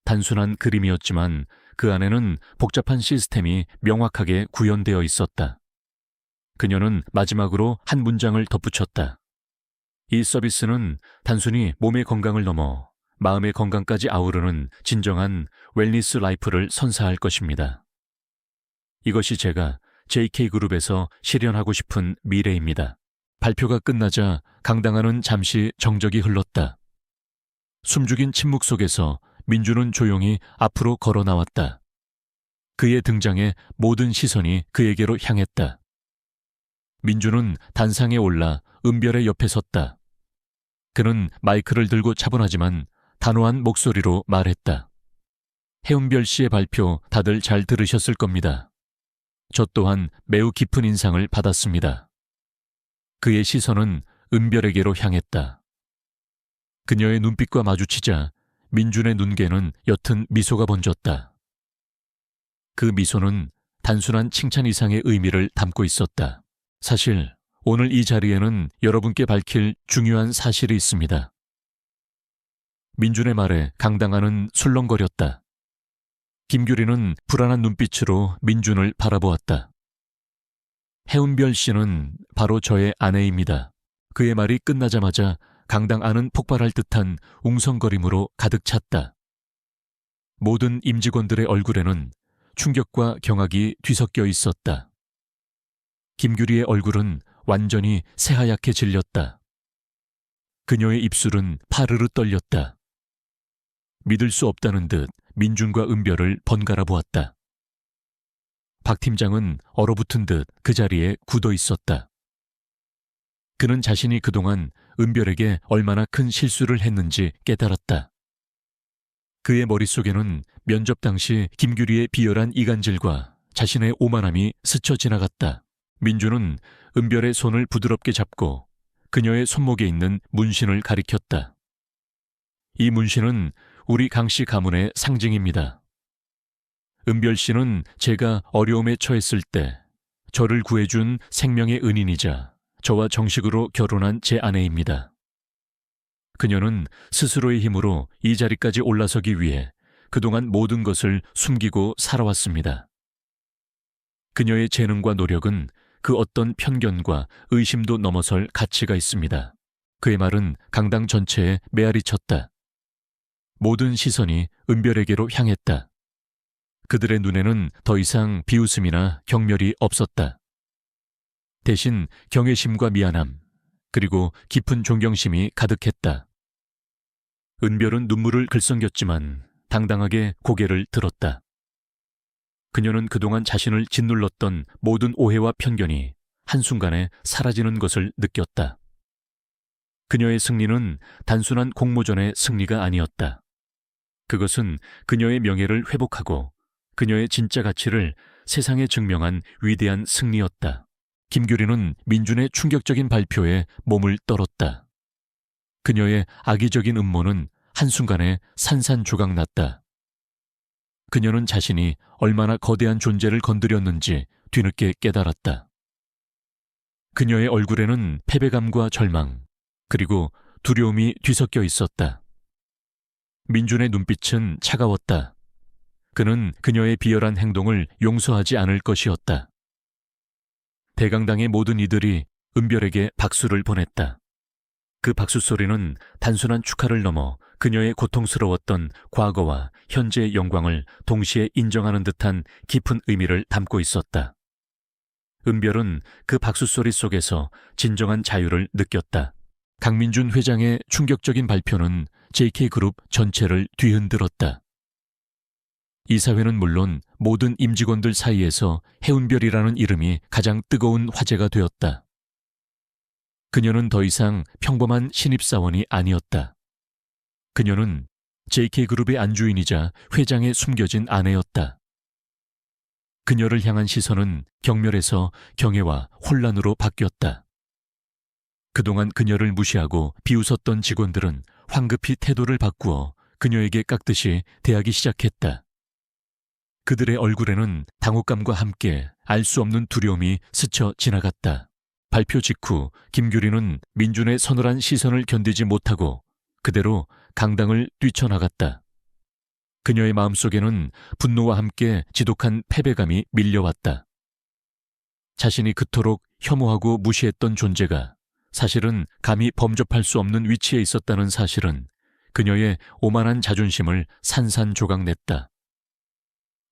단순한 그림이었지만 그 안에는 복잡한 시스템이 명확하게 구현되어 있었다. 그녀는 마지막으로 한 문장을 덧붙였다. 이 서비스는 단순히 몸의 건강을 넘어 마음의 건강까지 아우르는 진정한 웰니스 라이프를 선사할 것입니다. 이것이 제가 JK그룹에서 실현하고 싶은 미래입니다. 발표가 끝나자 강당 안은 잠시 정적이 흘렀다. 숨죽인 침묵 속에서 민주는 조용히 앞으로 걸어 나왔다. 그의 등장에 모든 시선이 그에게로 향했다. 민주는 단상에 올라 은별의 옆에 섰다. 그는 마이크를 들고 차분하지만 단호한 목소리로 말했다. 해은별 씨의 발표 다들 잘 들으셨을 겁니다. 저 또한 매우 깊은 인상을 받았습니다. 그의 시선은 은별에게로 향했다. 그녀의 눈빛과 마주치자 민준의 눈개는 옅은 미소가 번졌다. 그 미소는 단순한 칭찬 이상의 의미를 담고 있었다. 사실 오늘 이 자리에는 여러분께 밝힐 중요한 사실이 있습니다. 민준의 말에 강당하는 술렁거렸다. 김규리는 불안한 눈빛으로 민준을 바라보았다. 해운별 씨는 바로 저의 아내입니다. 그의 말이 끝나자마자 강당 안은 폭발할 듯한 웅성거림으로 가득 찼다. 모든 임직원들의 얼굴에는 충격과 경악이 뒤섞여 있었다. 김규리의 얼굴은 완전히 새하얗게 질렸다. 그녀의 입술은 파르르 떨렸다. 믿을 수 없다는 듯 민준과 은별을 번갈아 보았다. 박 팀장은 얼어붙은 듯 그 자리에 굳어 있었다. 그는 자신이 그동안 은별에게 얼마나 큰 실수를 했는지 깨달았다. 그의 머릿속에는 면접 당시 김규리의 비열한 이간질과 자신의 오만함이 스쳐 지나갔다. 민준은 은별의 손을 부드럽게 잡고 그녀의 손목에 있는 문신을 가리켰다. 이 문신은 우리 강씨 가문의 상징입니다. 은별 씨는 제가 어려움에 처했을 때 저를 구해준 생명의 은인이자 저와 정식으로 결혼한 제 아내입니다. 그녀는 스스로의 힘으로 이 자리까지 올라서기 위해 그동안 모든 것을 숨기고 살아왔습니다. 그녀의 재능과 노력은 그 어떤 편견과 의심도 넘어설 가치가 있습니다. 그의 말은 강당 전체에 메아리 쳤다. 모든 시선이 은별에게로 향했다. 그들의 눈에는 더 이상 비웃음이나 경멸이 없었다. 대신 경외심과 미안함, 그리고 깊은 존경심이 가득했다. 은별은 눈물을 글썽겼지만 당당하게 고개를 들었다. 그녀는 그동안 자신을 짓눌렀던 모든 오해와 편견이 한순간에 사라지는 것을 느꼈다. 그녀의 승리는 단순한 공모전의 승리가 아니었다. 그것은 그녀의 명예를 회복하고 그녀의 진짜 가치를 세상에 증명한 위대한 승리였다. 김규리는 민준의 충격적인 발표에 몸을 떨었다. 그녀의 악의적인 음모는 한순간에 산산조각 났다. 그녀는 자신이 얼마나 거대한 존재를 건드렸는지 뒤늦게 깨달았다. 그녀의 얼굴에는 패배감과 절망, 그리고 두려움이 뒤섞여 있었다. 민준의 눈빛은 차가웠다. 그는 그녀의 비열한 행동을 용서하지 않을 것이었다. 대강당의 모든 이들이 은별에게 박수를 보냈다. 그 박수 소리는 단순한 축하를 넘어 그녀의 고통스러웠던 과거와 현재의 영광을 동시에 인정하는 듯한 깊은 의미를 담고 있었다. 은별은 그 박수 소리 속에서 진정한 자유를 느꼈다. 강민준 회장의 충격적인 발표는 JK그룹 전체를 뒤흔들었다. 이사회는 물론 모든 임직원들 사이에서 해운별이라는 이름이 가장 뜨거운 화제가 되었다. 그녀는 더 이상 평범한 신입사원이 아니었다. 그녀는 JK그룹의 안주인이자 회장의 숨겨진 아내였다. 그녀를 향한 시선은 경멸에서 경애와 혼란으로 바뀌었다. 그동안 그녀를 무시하고 비웃었던 직원들은 황급히 태도를 바꾸어 그녀에게 깎듯이 대하기 시작했다. 그들의 얼굴에는 당혹감과 함께 알 수 없는 두려움이 스쳐 지나갔다. 발표 직후 김규리는 민준의 서늘한 시선을 견디지 못하고 그대로 강당을 뛰쳐나갔다. 그녀의 마음속에는 분노와 함께 지독한 패배감이 밀려왔다. 자신이 그토록 혐오하고 무시했던 존재가 사실은 감히 범접할 수 없는 위치에 있었다는 사실은 그녀의 오만한 자존심을 산산조각냈다.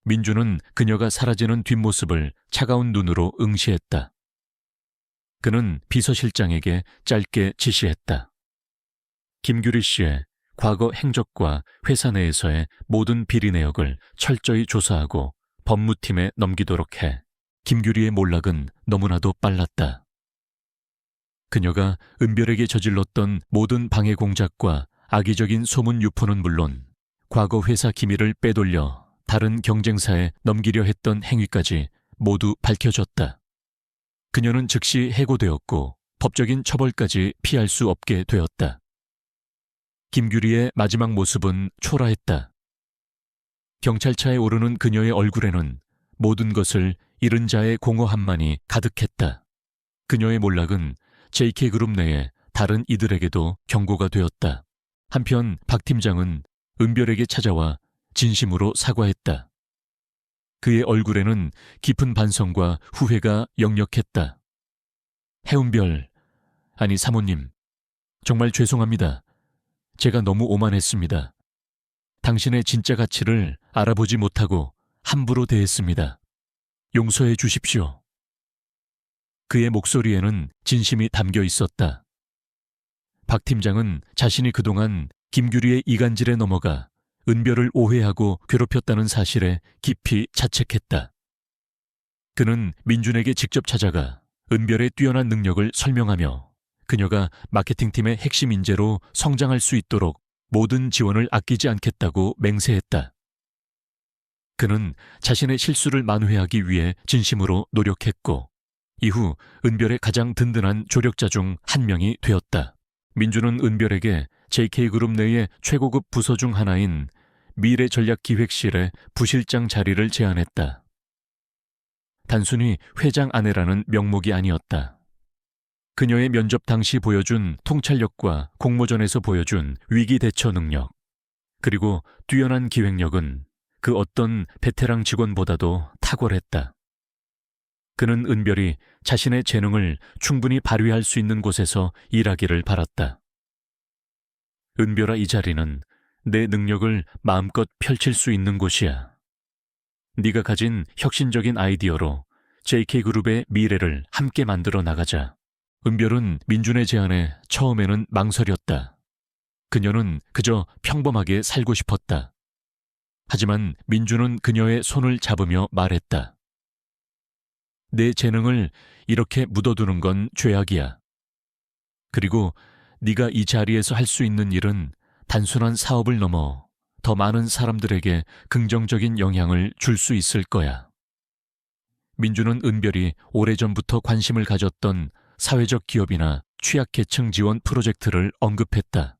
민준은 그녀가 사라지는 뒷모습을 차가운 눈으로 응시했다. 그는 비서실장에게 짧게 지시했다. 김규리 씨의 과거 행적과 회사 내에서의 모든 비리 내역을 철저히 조사하고 법무팀에 넘기도록 해. 김규리의 몰락은 너무나도 빨랐다. 그녀가 은별에게 저질렀던 모든 방해 공작과 악의적인 소문 유포는 물론 과거 회사 기밀을 빼돌려 다른 경쟁사에 넘기려 했던 행위까지 모두 밝혀졌다. 그녀는 즉시 해고되었고 법적인 처벌까지 피할 수 없게 되었다. 김규리의 마지막 모습은 초라했다. 경찰차에 오르는 그녀의 얼굴에는 모든 것을 잃은 자의 공허함만이 가득했다. 그녀의 몰락은 JK그룹 내의 다른 이들에게도 경고가 되었다. 한편 박 팀장은 은별에게 찾아와 진심으로 사과했다. 그의 얼굴에는 깊은 반성과 후회가 역력했다. 해은별, 아니 사모님, 정말 죄송합니다. 제가 너무 오만했습니다. 당신의 진짜 가치를 알아보지 못하고 함부로 대했습니다. 용서해 주십시오. 그의 목소리에는 진심이 담겨 있었다. 박 팀장은 자신이 그동안 김규리의 이간질에 넘어가 은별을 오해하고 괴롭혔다는 사실에 깊이 자책했다. 그는 민준에게 직접 찾아가 은별의 뛰어난 능력을 설명하며 그녀가 마케팅팀의 핵심 인재로 성장할 수 있도록 모든 지원을 아끼지 않겠다고 맹세했다. 그는 자신의 실수를 만회하기 위해 진심으로 노력했고 이후 은별의 가장 든든한 조력자 중 한 명이 되었다. 민준은 은별에게 JK그룹 내의 최고급 부서 중 하나인 미래전략기획실의 부실장 자리를 제안했다. 단순히 회장 아내라는 명목이 아니었다. 그녀의 면접 당시 보여준 통찰력과 공모전에서 보여준 위기 대처 능력, 그리고 뛰어난 기획력은 그 어떤 베테랑 직원보다도 탁월했다. 그는 은별이 자신의 재능을 충분히 발휘할 수 있는 곳에서 일하기를 바랐다. 은별아, 이 자리는 내 능력을 마음껏 펼칠 수 있는 곳이야. 네가 가진 혁신적인 아이디어로 JK그룹의 미래를 함께 만들어 나가자. 은별은 민준의 제안에 처음에는 망설였다. 그녀는 그저 평범하게 살고 싶었다. 하지만 민준은 그녀의 손을 잡으며 말했다. 내 재능을 이렇게 묻어두는 건 죄악이야. 그리고 네가 이 자리에서 할 수 있는 일은 단순한 사업을 넘어 더 많은 사람들에게 긍정적인 영향을 줄 수 있을 거야. 민준은 은별이 오래전부터 관심을 가졌던 사회적 기업이나 취약계층 지원 프로젝트를 언급했다.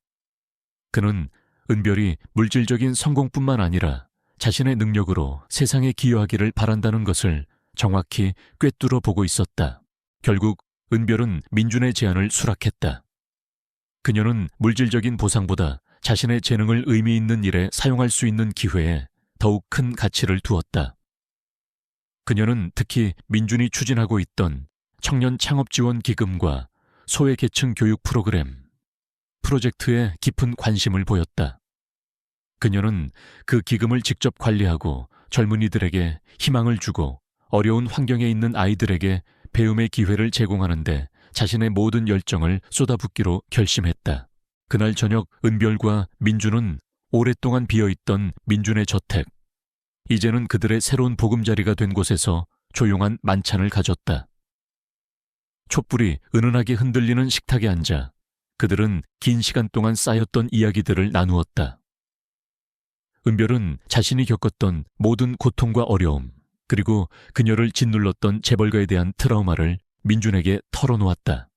그는 은별이 물질적인 성공뿐만 아니라 자신의 능력으로 세상에 기여하기를 바란다는 것을 정확히 꿰뚫어 보고 있었다. 결국 은별은 민준의 제안을 수락했다. 그녀는 물질적인 보상보다 자신의 재능을 의미 있는 일에 사용할 수 있는 기회에 더욱 큰 가치를 두었다. 그녀는 특히 민준이 추진하고 있던 청년 창업 지원 기금과 소외계층 교육 프로젝트에 깊은 관심을 보였다. 그녀는 그 기금을 직접 관리하고 젊은이들에게 희망을 주고 어려운 환경에 있는 아이들에게 배움의 기회를 제공하는 데 자신의 모든 열정을 쏟아붓기로 결심했다. 그날 저녁 은별과 민준은 오랫동안 비어있던 민준의 저택, 이제는 그들의 새로운 보금자리가 된 곳에서 조용한 만찬을 가졌다. 촛불이 은은하게 흔들리는 식탁에 앉아 그들은 긴 시간 동안 쌓였던 이야기들을 나누었다. 은별은 자신이 겪었던 모든 고통과 어려움, 그리고 그녀를 짓눌렀던 재벌가에 대한 트라우마를 민준에게 털어놓았다.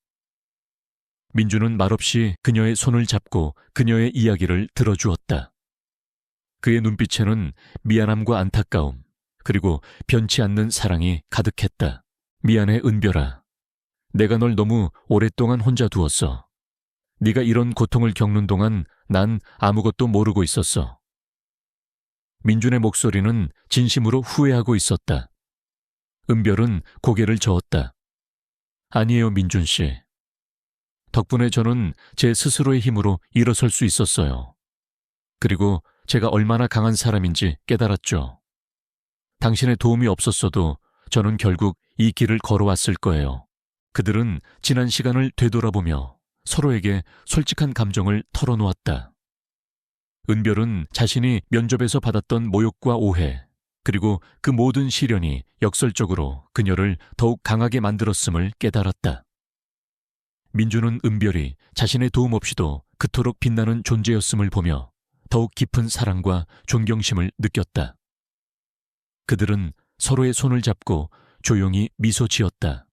민준은 말없이 그녀의 손을 잡고 그녀의 이야기를 들어주었다. 그의 눈빛에는 미안함과 안타까움, 그리고 변치 않는 사랑이 가득했다. 미안해, 은별아. 내가 널 너무 오랫동안 혼자 두었어. 네가 이런 고통을 겪는 동안 난 아무것도 모르고 있었어. 민준의 목소리는 진심으로 후회하고 있었다. 은별은 고개를 저었다. 아니에요, 민준 씨. 덕분에 저는 제 스스로의 힘으로 일어설 수 있었어요. 그리고 제가 얼마나 강한 사람인지 깨달았죠. 당신의 도움이 없었어도 저는 결국 이 길을 걸어왔을 거예요. 그들은 지난 시간을 되돌아보며 서로에게 솔직한 감정을 털어놓았다. 은별은 자신이 면접에서 받았던 모욕과 오해, 그리고 그 모든 시련이 역설적으로 그녀를 더욱 강하게 만들었음을 깨달았다. 민준은 은별이 자신의 도움 없이도 그토록 빛나는 존재였음을 보며 더욱 깊은 사랑과 존경심을 느꼈다. 그들은 서로의 손을 잡고 조용히 미소 지었다.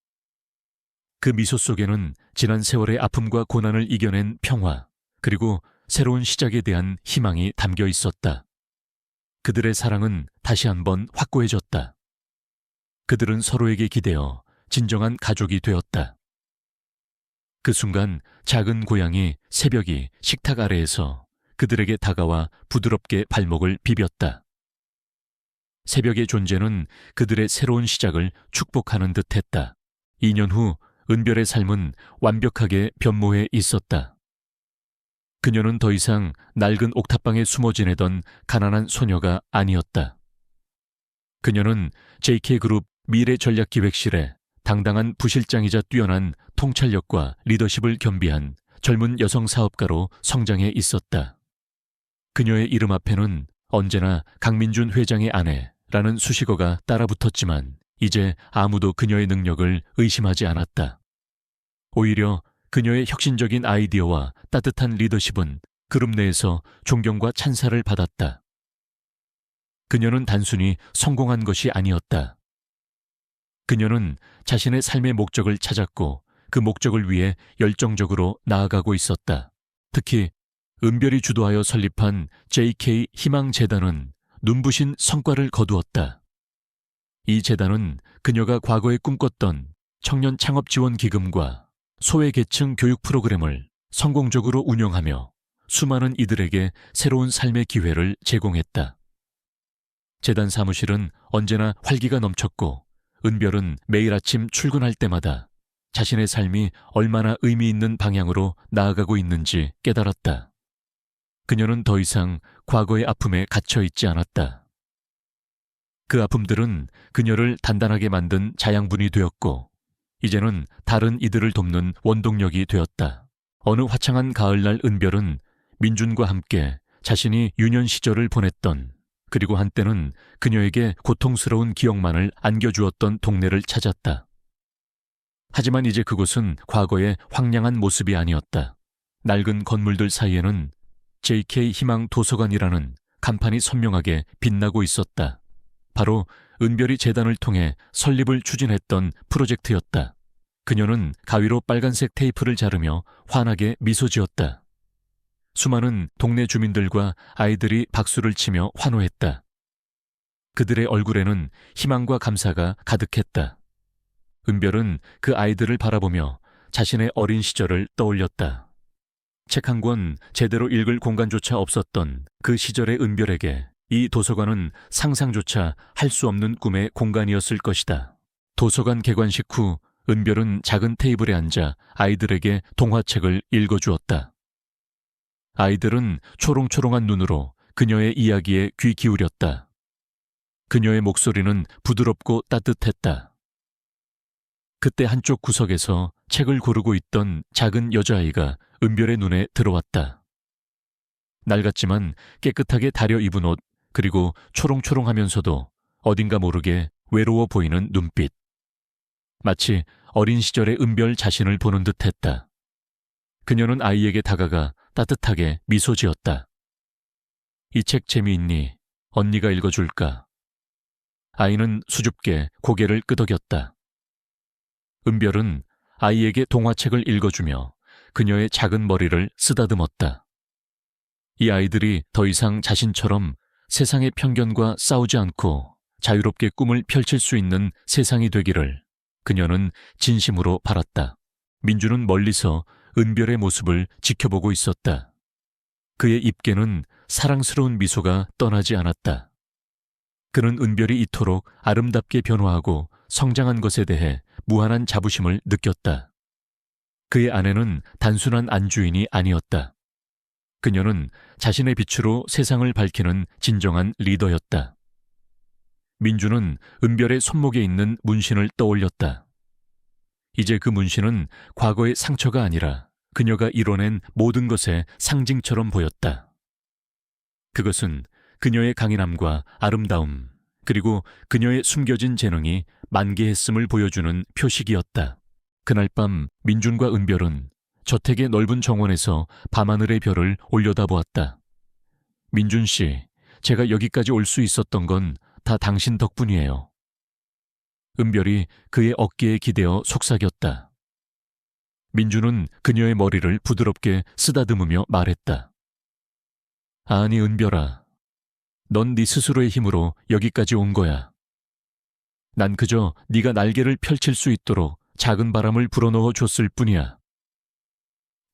그 미소 속에는 지난 세월의 아픔과 고난을 이겨낸 평화, 그리고 새로운 시작에 대한 희망이 담겨 있었다. 그들의 사랑은 다시 한번 확고해졌다. 그들은 서로에게 기대어 진정한 가족이 되었다. 그 순간 작은 고양이 새벽이 식탁 아래에서 그들에게 다가와 부드럽게 발목을 비볐다. 새벽의 존재는 그들의 새로운 시작을 축복하는 듯했다. 2년 후 은별의 삶은 완벽하게 변모해 있었다. 그녀는 더 이상 낡은 옥탑방에 숨어 지내던 가난한 소녀가 아니었다. 그녀는 JK그룹 미래전략기획실에 당당한 부실장이자 뛰어난 통찰력과 리더십을 겸비한 젊은 여성 사업가로 성장해 있었다. 그녀의 이름 앞에는 언제나 강민준 회장의 아내라는 수식어가 따라붙었지만 이제 아무도 그녀의 능력을 의심하지 않았다. 오히려 그녀의 혁신적인 아이디어와 따뜻한 리더십은 그룹 내에서 존경과 찬사를 받았다. 그녀는 단순히 성공한 것이 아니었다. 그녀는 자신의 삶의 목적을 찾았고 그 목적을 위해 열정적으로 나아가고 있었다. 특히 은별이 주도하여 설립한 JK 희망재단은 눈부신 성과를 거두었다. 이 재단은 그녀가 과거에 꿈꿨던 청년 창업 지원 기금과 소외계층 교육 프로그램을 성공적으로 운영하며 수많은 이들에게 새로운 삶의 기회를 제공했다. 재단 사무실은 언제나 활기가 넘쳤고 은별은 매일 아침 출근할 때마다 자신의 삶이 얼마나 의미 있는 방향으로 나아가고 있는지 깨달았다. 그녀는 더 이상 과거의 아픔에 갇혀 있지 않았다. 그 아픔들은 그녀를 단단하게 만든 자양분이 되었고 이제는 다른 이들을 돕는 원동력이 되었다. 어느 화창한 가을날 은별은 민준과 함께 자신이 유년 시절을 보냈던 그리고 한때는 그녀에게 고통스러운 기억만을 안겨주었던 동네를 찾았다. 하지만 이제 그곳은 과거의 황량한 모습이 아니었다. 낡은 건물들 사이에는 JK 희망 도서관이라는 간판이 선명하게 빛나고 있었다. 바로 은별이 재단을 통해 설립을 추진했던 프로젝트였다. 그녀는 가위로 빨간색 테이프를 자르며 환하게 미소 지었다. 수많은 동네 주민들과 아이들이 박수를 치며 환호했다. 그들의 얼굴에는 희망과 감사가 가득했다. 은별은 그 아이들을 바라보며 자신의 어린 시절을 떠올렸다. 책 한 권 제대로 읽을 공간조차 없었던 그 시절의 은별에게 이 도서관은 상상조차 할 수 없는 꿈의 공간이었을 것이다. 도서관 개관식 후 은별은 작은 테이블에 앉아 아이들에게 동화책을 읽어주었다. 아이들은 초롱초롱한 눈으로 그녀의 이야기에 귀 기울였다. 그녀의 목소리는 부드럽고 따뜻했다. 그때 한쪽 구석에서 책을 고르고 있던 작은 여자아이가 은별의 눈에 들어왔다. 낡았지만 깨끗하게 다려 입은 옷, 그리고 초롱초롱하면서도 어딘가 모르게 외로워 보이는 눈빛. 마치 어린 시절의 은별 자신을 보는 듯했다. 그녀는 아이에게 다가가 따뜻하게 미소 지었다. 이 책 재미있니? 언니가 읽어줄까? 아이는 수줍게 고개를 끄덕였다. 은별은 아이에게 동화책을 읽어주며 그녀의 작은 머리를 쓰다듬었다. 이 아이들이 더 이상 자신처럼 세상의 편견과 싸우지 않고 자유롭게 꿈을 펼칠 수 있는 세상이 되기를 그녀는 진심으로 바랐다. 민주는 멀리서 은별의 모습을 지켜보고 있었다. 그의 입계는 사랑스러운 미소가 떠나지 않았다. 그는 은별이 이토록 아름답게 변화하고 성장한 것에 대해 무한한 자부심을 느꼈다. 그의 아내는 단순한 안주인이 아니었다. 그녀는 자신의 빛으로 세상을 밝히는 진정한 리더였다. 민주는 은별의 손목에 있는 문신을 떠올렸다. 이제 그 문신은 과거의 상처가 아니라 그녀가 이뤄낸 모든 것의 상징처럼 보였다. 그것은 그녀의 강인함과 아름다움, 그리고 그녀의 숨겨진 재능이 만개했음을 보여주는 표식이었다. 그날 밤 민준과 은별은 저택의 넓은 정원에서 밤하늘의 별을 올려다보았다. 민준 씨, 제가 여기까지 올 수 있었던 건 다 당신 덕분이에요. 은별이 그의 어깨에 기대어 속삭였다. 민준은 그녀의 머리를 부드럽게 쓰다듬으며 말했다. 아니, 은별아. 넌 네 스스로의 힘으로 여기까지 온 거야. 난 그저 네가 날개를 펼칠 수 있도록 작은 바람을 불어넣어 줬을 뿐이야.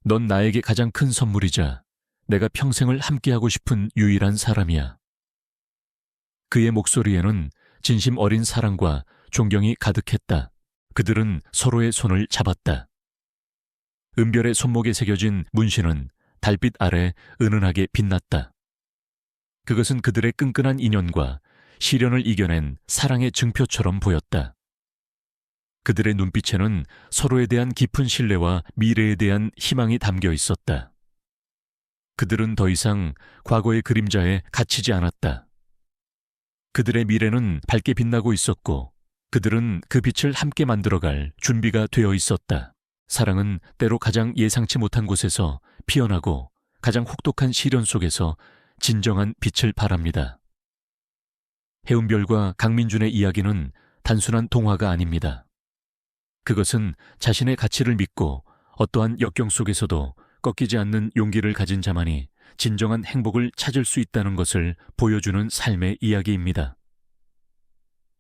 넌 나에게 가장 큰 선물이자 내가 평생을 함께하고 싶은 유일한 사람이야. 그의 목소리에는 진심 어린 사랑과 존경이 가득했다. 그들은 서로의 손을 잡았다. 은별의 손목에 새겨진 문신은 달빛 아래 은은하게 빛났다. 그것은 그들의 끈끈한 인연과 시련을 이겨낸 사랑의 증표처럼 보였다. 그들의 눈빛에는 서로에 대한 깊은 신뢰와 미래에 대한 희망이 담겨 있었다. 그들은 더 이상 과거의 그림자에 갇히지 않았다. 그들의 미래는 밝게 빛나고 있었고 그들은 그 빛을 함께 만들어갈 준비가 되어 있었다. 사랑은 때로 가장 예상치 못한 곳에서 피어나고 가장 혹독한 시련 속에서 진정한 빛을 발합니다. 해운별과 강민준의 이야기는 단순한 동화가 아닙니다. 그것은 자신의 가치를 믿고 어떠한 역경 속에서도 꺾이지 않는 용기를 가진 자만이 진정한 행복을 찾을 수 있다는 것을 보여주는 삶의 이야기입니다.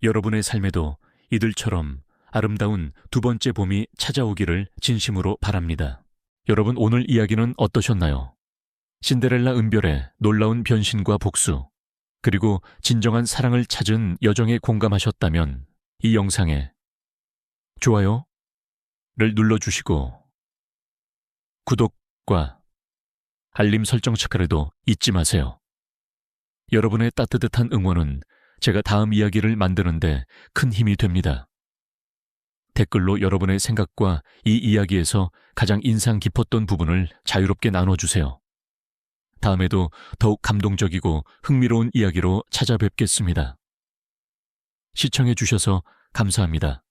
여러분의 삶에도 이들처럼 아름다운 두 번째 봄이 찾아오기를 진심으로 바랍니다. 여러분, 오늘 이야기는 어떠셨나요? 신데렐라 은별의 놀라운 변신과 복수, 그리고 진정한 사랑을 찾은 여정에 공감하셨다면 이 영상에 좋아요를 눌러주시고 구독과 알림 설정 척하려도 잊지 마세요. 여러분의 따뜻한 응원은 제가 다음 이야기를 만드는데 큰 힘이 됩니다. 댓글로 여러분의 생각과 이 이야기에서 가장 인상 깊었던 부분을 자유롭게 나눠주세요. 다음에도 더욱 감동적이고 흥미로운 이야기로 찾아뵙겠습니다. 시청해주셔서 감사합니다.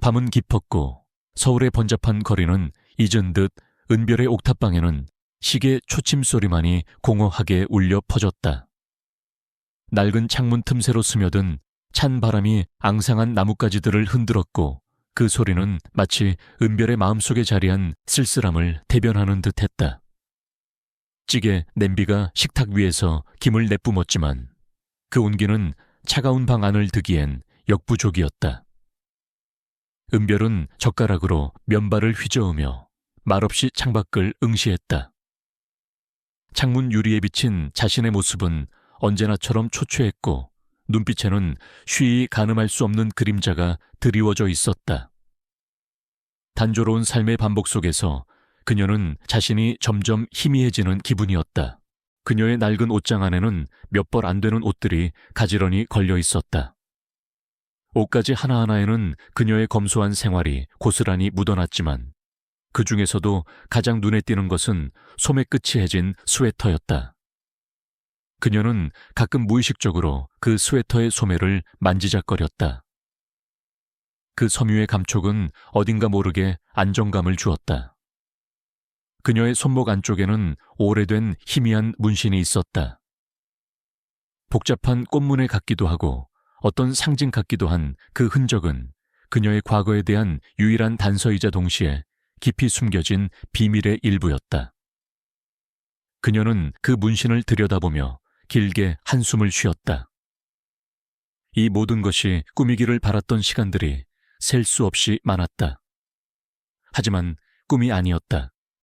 밤은 깊었고 서울의 번잡한 거리는 잊은 듯 은별의 옥탑방에는 시계 초침 소리만이 공허하게 울려 퍼졌다. 낡은 창문 틈새로 스며든 찬 바람이 앙상한 나뭇가지들을 흔들었고 그 소리는 마치 은별의 마음속에 자리한 쓸쓸함을 대변하는 듯했다. 찌개, 냄비가 식탁 위에서 김을 내뿜었지만 그 온기는 차가운 방 안을 드기엔 역부족이었다. 은별은 젓가락으로 면발을 휘저으며 말없이 창밖을 응시했다. 창문 유리에 비친 자신의 모습은 언제나처럼 초췌했고 눈빛에는 쉬이 가늠할 수 없는 그림자가 드리워져 있었다. 단조로운 삶의 반복 속에서 그녀는 자신이 점점 희미해지는 기분이었다. 그녀의 낡은 옷장 안에는 몇 벌 안 되는 옷들이 가지런히 걸려 있었다. 옷가지 하나하나에는 그녀의 검소한 생활이 고스란히 묻어났지만 그 중에서도 가장 눈에 띄는 것은 소매 끝이 해진 스웨터였다. 그녀는 가끔 무의식적으로 그 스웨터의 소매를 만지작거렸다. 그 섬유의 감촉은 어딘가 모르게 안정감을 주었다. 그녀의 손목 안쪽에는 오래된 희미한 문신이 있었다. 복잡한 꽃무늬 같기도 하고 어떤 상징 같기도 한 그 흔적은 그녀의 과거에 대한 유일한 단서이자 동시에 깊이 숨겨진 비밀의 일부였다. 그녀는 그 문신을 들여다보며 길게 한숨을 쉬었다. 이 모든 것이 꿈이기를 바랐던 시간들이 셀 수 없이 많았다. 하지만 꿈이 아니었다.